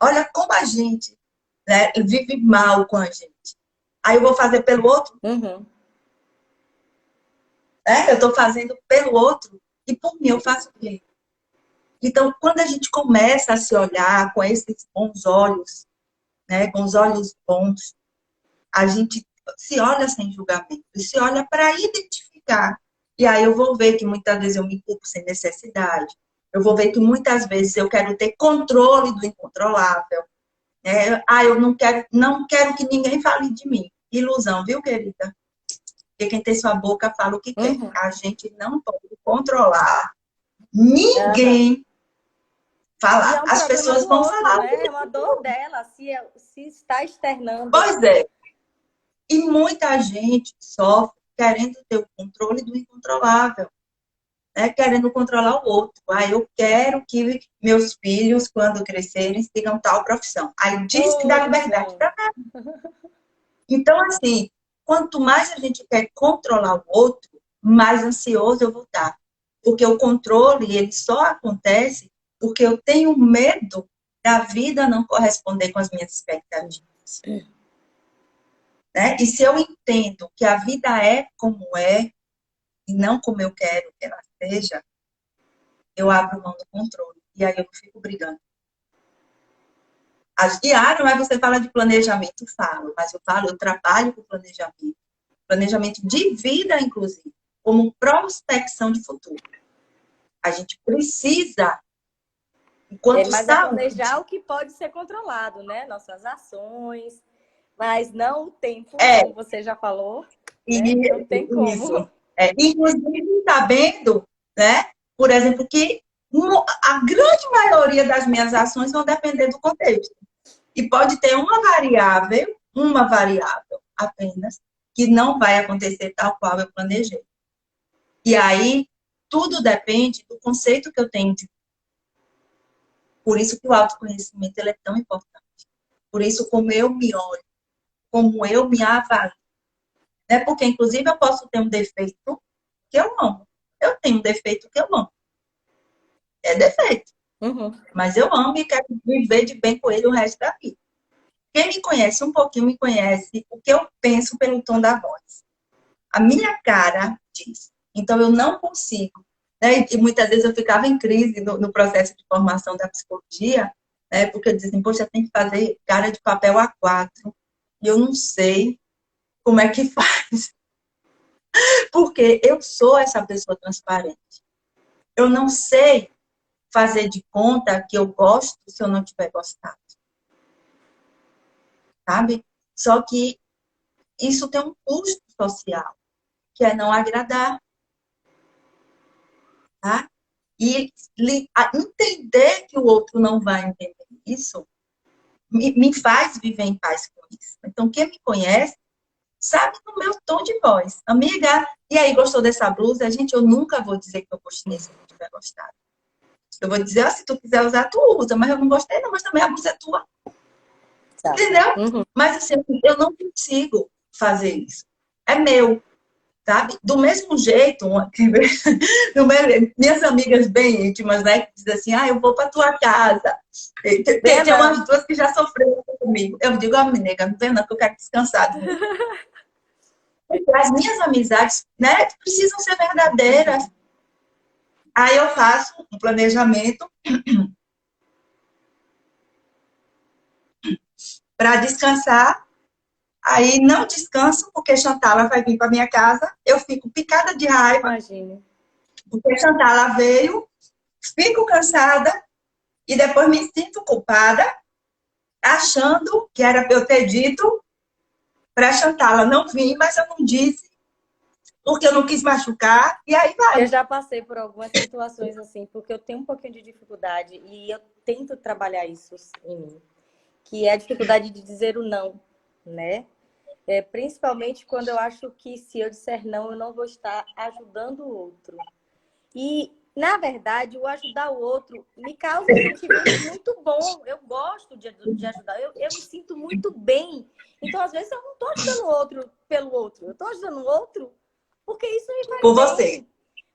Olha como a gente, né, vive mal com a gente. Aí eu vou fazer pelo outro? Uhum. né? Eu estou fazendo pelo outro e por mim eu faço o quê? Então, quando a gente começa a se olhar com esses bons olhos, né, com os olhos bons, a gente se olha sem julgamento, se olha para identificar. E aí eu vou ver que muitas vezes eu me culpo sem necessidade. Eu vou ver que muitas vezes eu quero ter controle do incontrolável. Né? Eu não quero que ninguém fale de mim. Ilusão, viu, querida? Porque quem tem sua boca fala o que quer. Uhum. A gente não pode controlar Aham. ninguém E é falar. um As problema pessoas do vão outro, falar. né? É uma dor dela, se está externando. Pois é. E muita gente sofre querendo ter o controle do incontrolável, né? Querendo controlar o outro. Eu quero que meus filhos, quando crescerem, sigam tal profissão. Aí diz que Oh, dá liberdade ilusão. para. Então, assim, quanto mais a gente quer controlar o outro, mais ansioso eu vou estar. Porque o controle, ele só acontece porque eu tenho medo da vida não corresponder com as minhas expectativas. Né? E se eu entendo que a vida é como é, e não como eu quero que ela seja, eu abro mão do controle. E aí eu fico brigando. Não é você fala de planejamento, falo, mas eu trabalho com planejamento. Planejamento de vida, inclusive, como prospecção de futuro. A gente precisa, enquanto Mas é saúde. planejar o que pode ser controlado, né? Nossas ações, mas não o tempo, É, como você já falou, né? Não tem como. isso. Inclusive, sabendo, né, por exemplo, que a grande maioria das minhas ações vão depender do contexto. E pode ter uma variável apenas, que não vai acontecer tal qual eu planejei. E aí, tudo depende do conceito que eu tenho de. Por isso que o autoconhecimento ele é tão importante. Por isso, como eu me olho, como eu me avalio. Né? Porque, inclusive, eu posso ter um defeito que eu amo. Eu tenho um defeito que eu amo. É defeito. Uhum. Mas eu amo e quero viver de bem com ele o resto da vida. Quem me conhece um pouquinho, me conhece o que eu penso pelo tom da voz. A minha cara diz. Então, eu não consigo. Né? E muitas vezes eu ficava em crise no processo de formação da psicologia, né? Porque eu dizia assim, poxa, tem que fazer cara de papel A4. E eu não sei como é que faz. Porque eu sou essa pessoa transparente. Eu não sei fazer de conta que eu gosto se eu não tiver gostado. Sabe? Só que isso tem um custo social, que é não agradar. Tá? E entender que o outro não vai entender isso me faz viver em paz com isso. Então, quem me conhece sabe no meu tom de voz. Amiga, e aí, gostou dessa blusa? Gente, eu nunca vou dizer que eu gostei se eu não tiver gostado. Eu vou dizer, se tu quiser usar, tu usa. Mas eu não gostei, não. Mas também a blusa é tua. Tá. Entendeu? Uhum. Mas assim, eu não consigo fazer isso. É meu. Sabe? Do mesmo jeito, minhas amigas bem íntimas, né, que dizem assim, eu vou para tua casa. Tem umas duas que já sofreram comigo. Eu digo, nega, não vem não, que eu quero descansar. As minhas amizades, né, precisam ser verdadeiras. Aí eu faço um planejamento para descansar. Aí não descanso, porque Chantala vai vir para minha casa. Eu fico picada de raiva, Imagine. porque Chantala veio, fico cansada e depois me sinto culpada, achando que era para eu ter dito para Chantala não vir, mas eu não disse, porque eu não quis machucar, e aí vai. Eu já passei por algumas situações assim, porque eu tenho um pouquinho de dificuldade e eu tento trabalhar isso em mim, que é a dificuldade de dizer o não, né? Principalmente quando eu acho que se eu disser não, eu não vou estar ajudando o outro. E, na verdade, o ajudar o outro me causa um sentimento muito bom. Eu gosto de ajudar, eu me sinto muito bem. Então, às vezes, eu não estou ajudando o outro pelo outro, eu estou ajudando o outro porque isso me faz Por você. bem.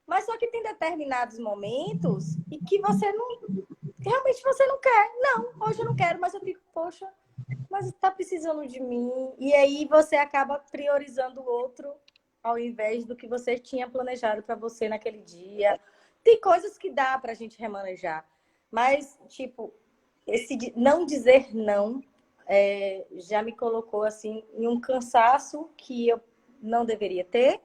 Mas só que tem determinados momentos e que você não. Realmente você não quer. Não, hoje eu não quero, mas eu fico, poxa, mas está precisando de mim. E aí você acaba priorizando o outro ao invés do que você tinha planejado para você naquele dia. Tem coisas que dá para a gente remanejar, mas, tipo, esse não dizer não já me colocou, assim, em um cansaço que eu não deveria ter,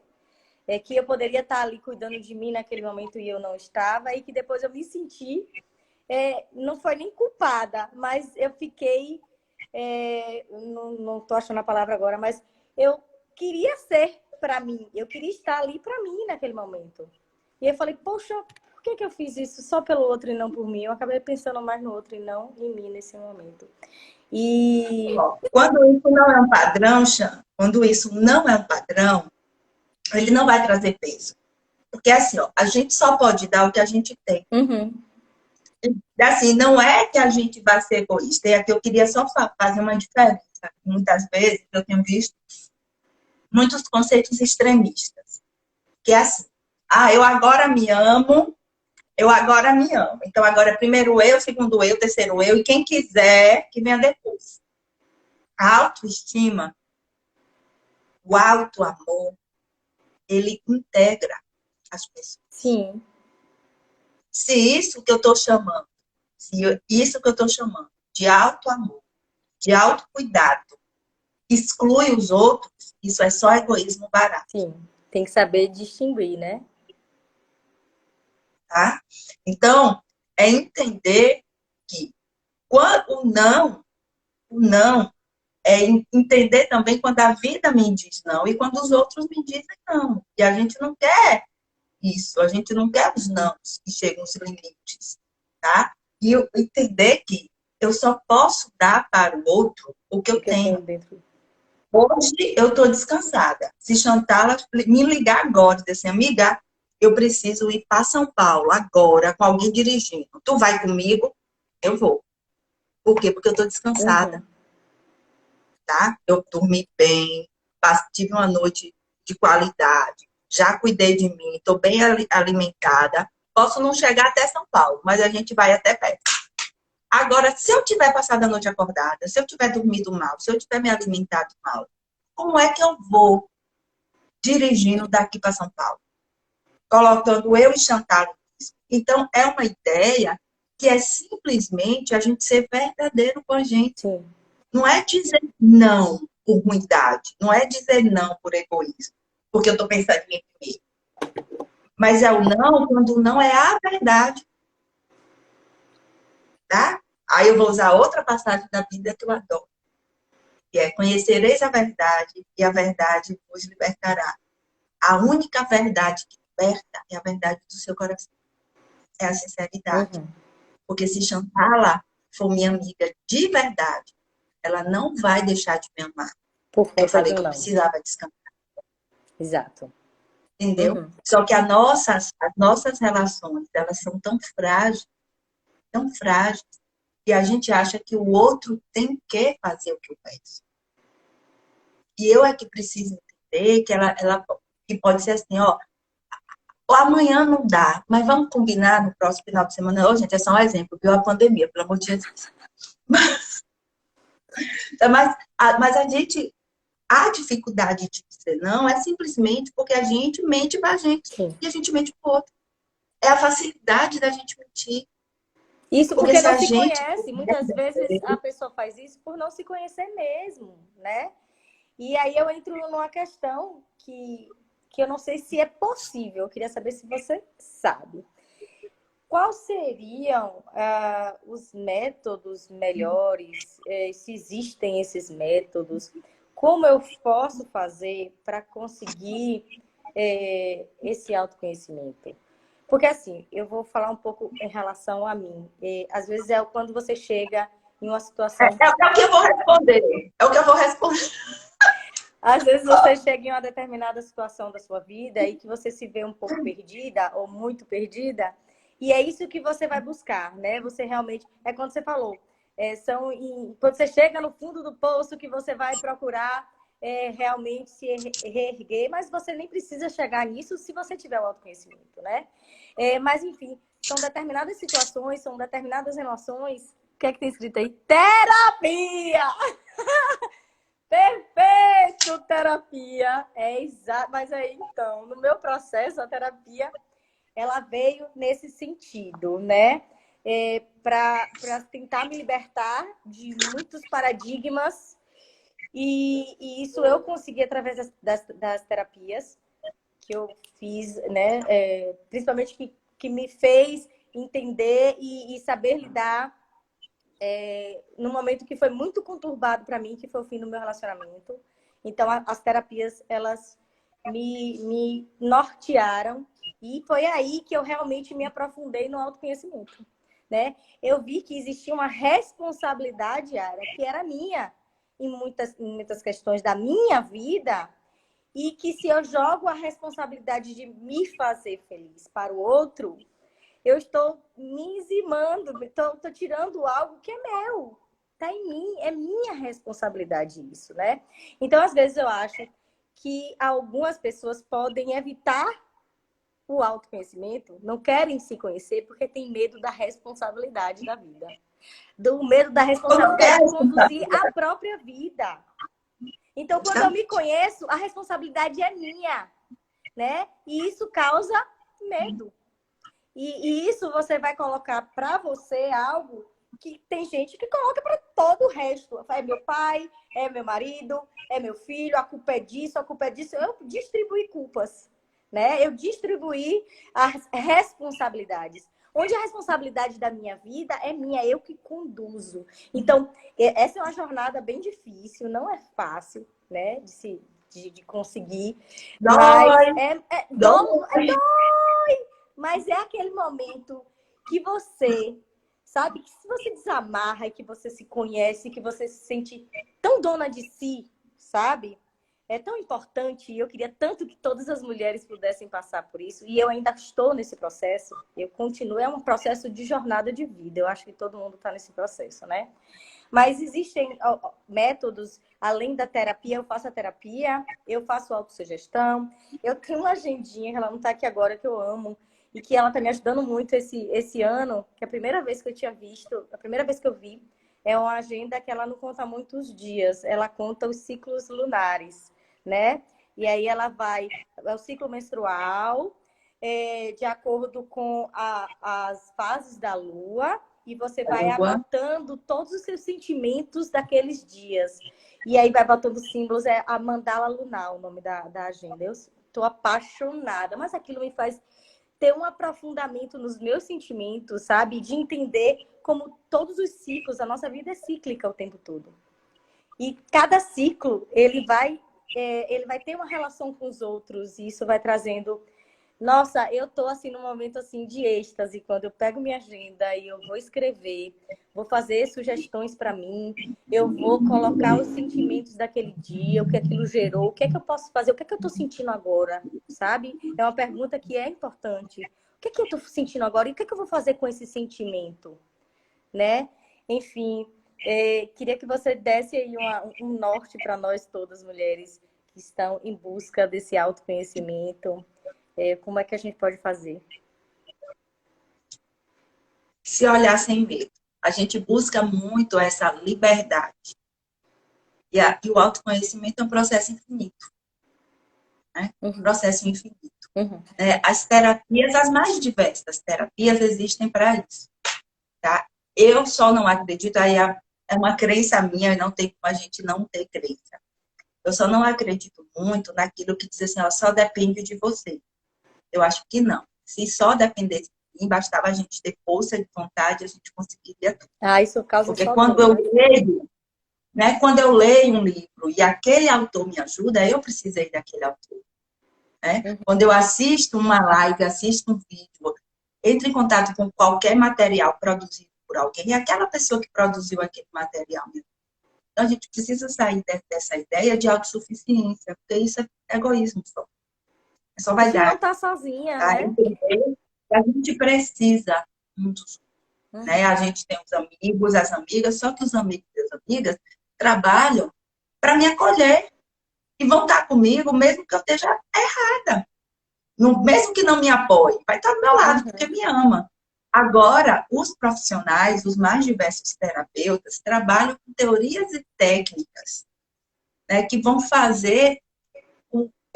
que eu poderia estar ali cuidando de mim naquele momento e eu não estava, e que depois eu me senti, não foi nem culpada, mas eu fiquei, não estou achando a palavra agora, mas eu queria ser para mim, eu queria estar ali para mim naquele momento. E eu falei, poxa, por que eu fiz isso só pelo outro e não por mim? Eu acabei pensando mais no outro e não em mim nesse momento. E... Quando isso não é um padrão, Chan, quando isso não é um padrão, ele não vai trazer peso. Porque assim, ó, a gente só pode dar o que a gente tem. Uhum. E, assim, não é que a gente vai ser egoísta. E aqui eu queria só fazer uma diferença. Muitas vezes eu tenho visto muitos conceitos extremistas. Que é assim, eu agora me amo, eu agora me amo. Então agora é primeiro eu, segundo eu, terceiro eu, e quem quiser que venha depois. A autoestima, o auto-amor, ele integra as pessoas. Sim. Se isso que eu estou chamando, de auto-amor, de autocuidado, exclui os outros, isso é só egoísmo barato. Sim, tem que saber distinguir, né? Tá? Então, é entender que o não é entender também quando a vida me diz não e quando os outros me dizem não. E a gente não quer isso, a gente não quer os nãos que chegam aos limites, tá? E eu entender que eu só posso dar para o outro o que eu tenho. Dentro. Hoje eu estou descansada. Se Chantal me ligar agora e dizer assim, amiga, eu preciso ir para São Paulo agora com alguém dirigindo. Tu vai comigo? Eu vou. Por quê? Porque eu estou descansada. Uhum. Tá? Eu dormi bem, tive uma noite de qualidade, já cuidei de mim, estou bem alimentada. Posso não chegar até São Paulo, mas a gente vai até perto. Agora, se eu tiver passado a noite acordada, se eu tiver dormido mal, se eu tiver me alimentado mal, como é que eu vou dirigindo daqui para São Paulo? Colocando eu e Chantal. Então, é uma ideia que é simplesmente a gente ser verdadeiro com a gente. Sim. Não é dizer não por ruindade, não é dizer não por egoísmo, porque eu estou pensando em mim. Mas é o não quando não é a verdade. Tá? Aí eu vou usar outra passagem da Bíblia que eu adoro, que é: conhecereis a verdade e a verdade vos libertará. A única verdade que liberta é a verdade do seu coração. É a sinceridade. Uhum. Porque se Chantala for minha amiga de verdade, ela não vai deixar de me amar. Eu falei que eu precisava descansar. Exato. Entendeu? Uhum. Só que as nossas relações, elas são tão frágeis, que a gente acha que o outro tem que fazer o que eu peço. E eu é que preciso entender que que pode ser assim, ó, amanhã não dá, mas vamos combinar no próximo final de semana. Ô, gente, é só um exemplo, viu? A pandemia, pelo amor de Jesus. Mas a gente, a dificuldade de dizer não é simplesmente porque a gente mente pra gente. Sim. E a gente mente pro outro. É a facilidade da gente mentir. Isso porque não se gente conhece. Muitas vezes a pessoa faz isso por não se conhecer mesmo, né? E aí eu entro numa questão que eu não sei se é possível. Eu queria saber se você sabe. Quais seriam os métodos melhores? Se existem esses métodos? Como eu posso fazer para conseguir esse autoconhecimento? Porque, assim, eu vou falar um pouco em relação a mim. Às vezes é quando você chega em uma situação... É o que eu vou responder. É o que eu vou responder. Às vezes você chega em uma determinada situação da sua vida e que você se vê um pouco perdida ou muito perdida, e é isso que você vai buscar, né? Você realmente... É quando você falou, quando você chega no fundo do poço que você vai procurar realmente se reerguer, mas você nem precisa chegar nisso se você tiver o autoconhecimento, né? Mas, enfim, são determinadas situações, são determinadas relações. O que é que tem escrito aí? Terapia! Perfeito, terapia é exato, mas aí então, no meu processo, a terapia, ela veio nesse sentido, né? Para tentar me libertar de muitos paradigmas, e isso eu consegui através das terapias que eu fiz, né? Principalmente que me fez entender e saber lidar num momento que foi muito conturbado para mim, que foi o fim do meu relacionamento. Então, as terapias, elas me nortearam, e foi aí que eu realmente me aprofundei no autoconhecimento, né? Eu vi que existia uma responsabilidade, Yara, que era minha em muitas questões da minha vida, e que se eu jogo a responsabilidade de me fazer feliz para o outro, eu estou me eximando, estou tirando algo que é meu, está em mim, é minha responsabilidade isso, né? Então, às vezes, eu acho que algumas pessoas podem evitar o autoconhecimento, não querem se conhecer porque tem medo da responsabilidade da vida, do medo da responsabilidade de conduzir a própria vida. Então, quando eu me conheço, a responsabilidade é minha, né? E isso causa medo. E isso você vai colocar para você algo que tem gente que coloca para todo o resto. É meu pai, é meu marido, é meu filho, a culpa é disso, a culpa é disso. Eu distribuí culpas, né? Eu distribuí as responsabilidades. Onde a responsabilidade da minha vida é minha, eu que conduzo. Então, essa é uma jornada bem difícil, não é fácil, né? De conseguir. Dói, Mas dói. mas é aquele momento que você, sabe, que se você desamarra e que você se conhece, que você se sente tão dona de si, sabe? É tão importante, e eu queria tanto que todas as mulheres pudessem passar por isso, e eu ainda estou nesse processo, eu continuo, é um processo de jornada de vida, eu acho que todo mundo está nesse processo, né? Mas existem métodos, além da terapia, eu faço a terapia, eu faço autossugestão, eu tenho uma agendinha, que ela não está aqui agora, que eu amo, e que ela está me ajudando muito esse ano, que é a primeira vez que eu tinha visto, a primeira vez que eu vi, é uma agenda que ela não conta muitos dias, ela conta os ciclos lunares, né? E aí ela vai, é o ciclo menstrual, de acordo com as fases da lua, e você vai anotando todos os seus sentimentos daqueles dias. E aí vai botando símbolos, é a mandala lunar, o nome da agenda. Eu estou apaixonada, mas aquilo me faz ter um aprofundamento nos meus sentimentos, sabe? De entender como todos os ciclos, a nossa vida é cíclica o tempo todo. E cada ciclo, ele vai ter uma relação com os outros, e isso vai trazendo... Nossa, eu tô assim num momento assim de êxtase quando eu pego minha agenda e eu vou escrever, vou fazer sugestões para mim, eu vou colocar os sentimentos daquele dia, o que aquilo gerou, o que é que eu posso fazer, o que é que eu tô sentindo agora, sabe? É uma pergunta que é importante. O que é que eu tô sentindo agora e o que é que eu vou fazer com esse sentimento, né? Enfim, queria que você desse aí um norte para nós todas, mulheres que estão em busca desse autoconhecimento. Como é que a gente pode fazer? Se olhar sem medo. A gente busca muito essa liberdade. E o autoconhecimento é um processo infinito. Né? Um processo infinito. As terapias, as mais diversas terapias existem para isso. Tá? Eu só não acredito, aí é uma crença minha, não tem como a gente não ter crença. Eu só não acredito muito naquilo que diz assim, ó, só depende de você. Eu acho que não. Se só dependesse de mim, bastava a gente ter força de vontade, a gente conseguiria tudo. Isso causa porque só quando dor, eu leio, né, quando eu leio um livro e aquele autor me ajuda, eu precisei daquele autor. Né? Quando eu assisto uma live, assisto um vídeo, entro em contato com qualquer material produzido por alguém, e aquela pessoa que produziu aquele material. Então, a gente precisa sair dessa ideia de autossuficiência, porque isso é egoísmo só. É só A gente vaidade. não tá sozinha, Tá? né? A gente precisa muitos. Né? A gente tem os amigos, as amigas, só que os amigos e as amigas trabalham para me acolher e vão estar comigo mesmo que eu esteja errada. Mesmo que não me apoie, vai estar do meu lado, porque me ama. Agora, os profissionais, os mais diversos terapeutas, trabalham com teorias e técnicas, né, que vão fazer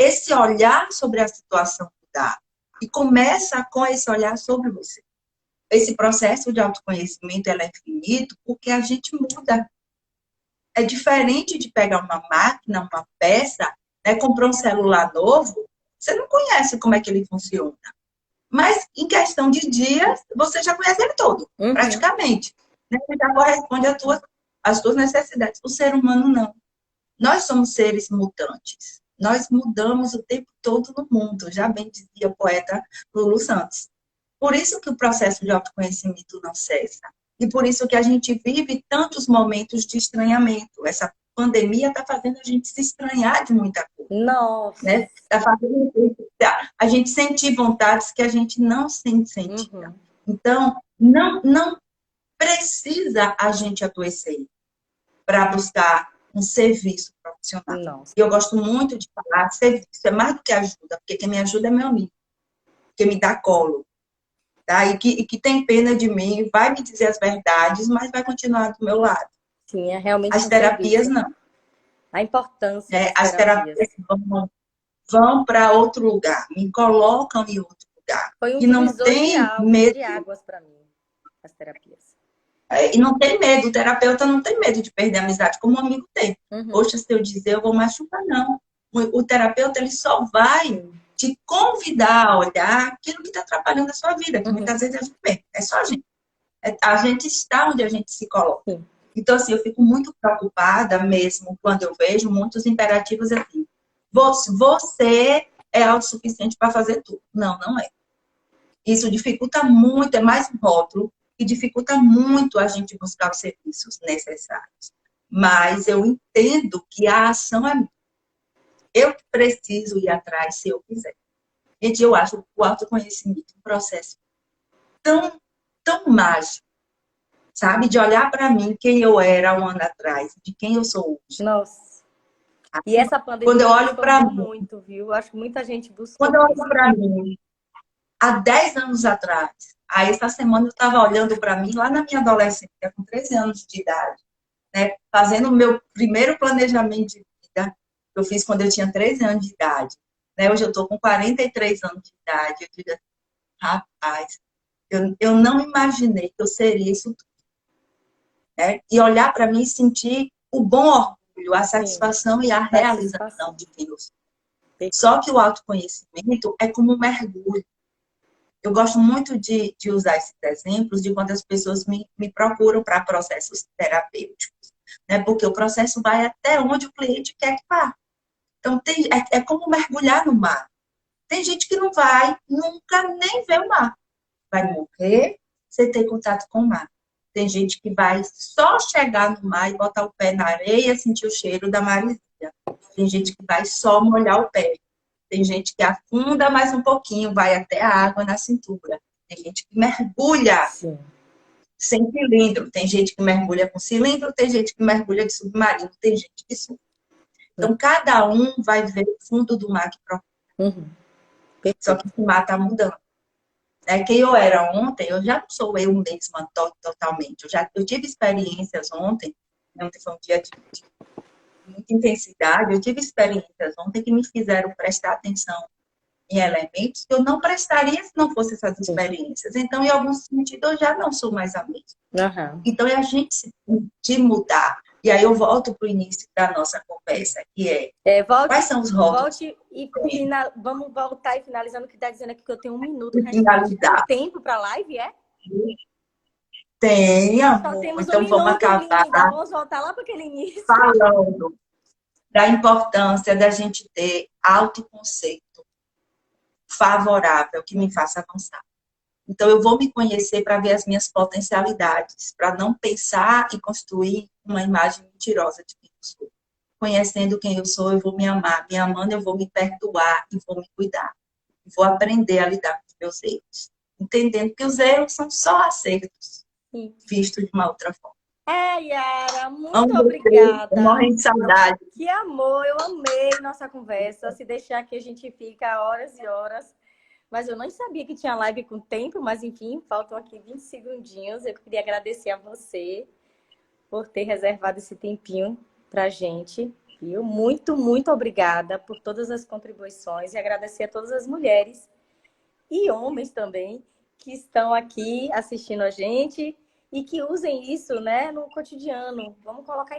esse olhar sobre a situação mudar. E começa com esse olhar sobre você. Esse processo de autoconhecimento, ela é finito porque a gente muda. É diferente de pegar uma máquina, uma peça, né, comprar um celular novo, você não conhece como é que ele funciona. Mas, em questão de dias, você já conhece ele todo, praticamente. Né? Ele já corresponde às tuas necessidades. O ser humano, não. Nós somos seres mutantes. Nós mudamos o tempo todo no mundo, já bem dizia o poeta Lulu Santos. Por isso que o processo de autoconhecimento não cessa. E por isso que a gente vive tantos momentos de estranhamento. Essa pandemia está fazendo a gente se estranhar de muita coisa. Nossa! Né? Está fazendo a gente sentir vontades que a gente não sentia. Então, não precisa a gente adoecer para buscar um serviço profissional. Nossa. E eu gosto muito de falar, serviço é mais do que ajuda, porque quem me ajuda é meu amigo, que me dá colo, tá? E que tem pena de mim, vai me dizer as verdades, mas vai continuar do meu lado. Sim, é realmente As terapias, serviço. não. A importância das As terapias vão para outro lugar, me colocam em outro lugar. Foi um e não divisor tem medo de águas para mim, as terapias. E não tem medo, o terapeuta não tem medo de perder a amizade, como um amigo tem. Poxa, se eu dizer, eu vou machucar, não. O terapeuta, ele só vai te convidar a olhar aquilo que está atrapalhando a sua vida, que muitas vezes a gente vê, é só a gente. A gente está onde a gente se coloca. Então, assim, eu fico muito preocupada mesmo quando eu vejo muitos imperativos assim. Você é autossuficiente para fazer tudo. Não, não é. Isso dificulta muito, é mais um rótulo, que dificulta muito a gente buscar os serviços necessários. Mas eu entendo que a ação é minha. Eu preciso ir atrás se eu quiser. Gente, eu acho o autoconhecimento um processo tão mágico, sabe? De olhar para mim, quem eu era um ano atrás, de quem eu sou hoje. Nossa. E essa pandemia quando eu olho para mim, muito, viu? Acho que muita gente buscou. Quando eu olho para mim, há 10 anos atrás, aí essa semana eu estava olhando para mim, lá na minha adolescência, com 13 anos de idade, né, fazendo o meu primeiro planejamento de vida, que eu fiz quando eu tinha 13 anos de idade. Né, hoje eu estou com 43 anos de idade. Eu digo assim, rapaz, eu não imaginei que eu seria isso tudo. Né? E olhar para mim e sentir o bom orgulho, a satisfação e a realização de quem eu sou. Só que o autoconhecimento é como um mergulho. Eu gosto muito de usar esses exemplos de quando as pessoas me procuram para processos terapêuticos, né? Porque o processo vai até onde o cliente quer que vá. Então, é como mergulhar no mar. Tem gente que não vai nunca nem ver o mar. Vai morrer sem ter contato com o mar. Tem gente que vai só chegar no mar e botar o pé na areia, sentir o cheiro da maresia. Tem gente que vai só molhar o pé. Tem gente que afunda mais um pouquinho, vai até a água na cintura. Tem gente que mergulha sem cilindro. Tem gente que mergulha com cilindro, tem gente que mergulha de submarino, tem gente que surfa. Então, cada um vai ver o fundo do mar que procura. Só que o mar está mudando. Quem eu era ontem, eu já não sou eu mesma totalmente. Eu tive experiências ontem foi um dia de muita intensidade, eu tive experiências ontem que me fizeram prestar atenção em elementos que eu não prestaria se não fossem essas experiências. Então, em algum sentido, eu já não sou mais a mesma. Então, é a gente de mudar. E aí eu volto para o início da nossa conversa, que quais são os rótulos? Vamos voltar e finalizando, que está dizendo aqui que eu tenho 1 minuto. Tem tempo para a live, é? Tem, amor. Então, vamos acabar. Linda. Vamos voltar lá para aquele início. Falando da importância da gente ter autoconceito favorável, que me faça avançar. Então, eu vou me conhecer para ver as minhas potencialidades, para não pensar e construir uma imagem mentirosa de quem eu sou. Conhecendo quem eu sou, eu vou me amar. Me amando, eu vou me perdoar e vou me cuidar. Vou aprender a lidar com os meus erros. Entendendo que os erros são só acertos, vistos de uma outra forma. Yara, muito obrigada. Tô morrendo de saudade. Que amor, eu amei nossa conversa. Se deixar aqui, a gente fica horas e horas. Mas eu não sabia que tinha live com tempo, mas enfim, faltam aqui 20 segundinhos. Eu queria agradecer a você por ter reservado esse tempinho pra gente. Viu? Muito, muito obrigada por todas as contribuições e agradecer a todas as mulheres e homens também que estão aqui assistindo a gente e que usem isso, né, no cotidiano. Vamos colocar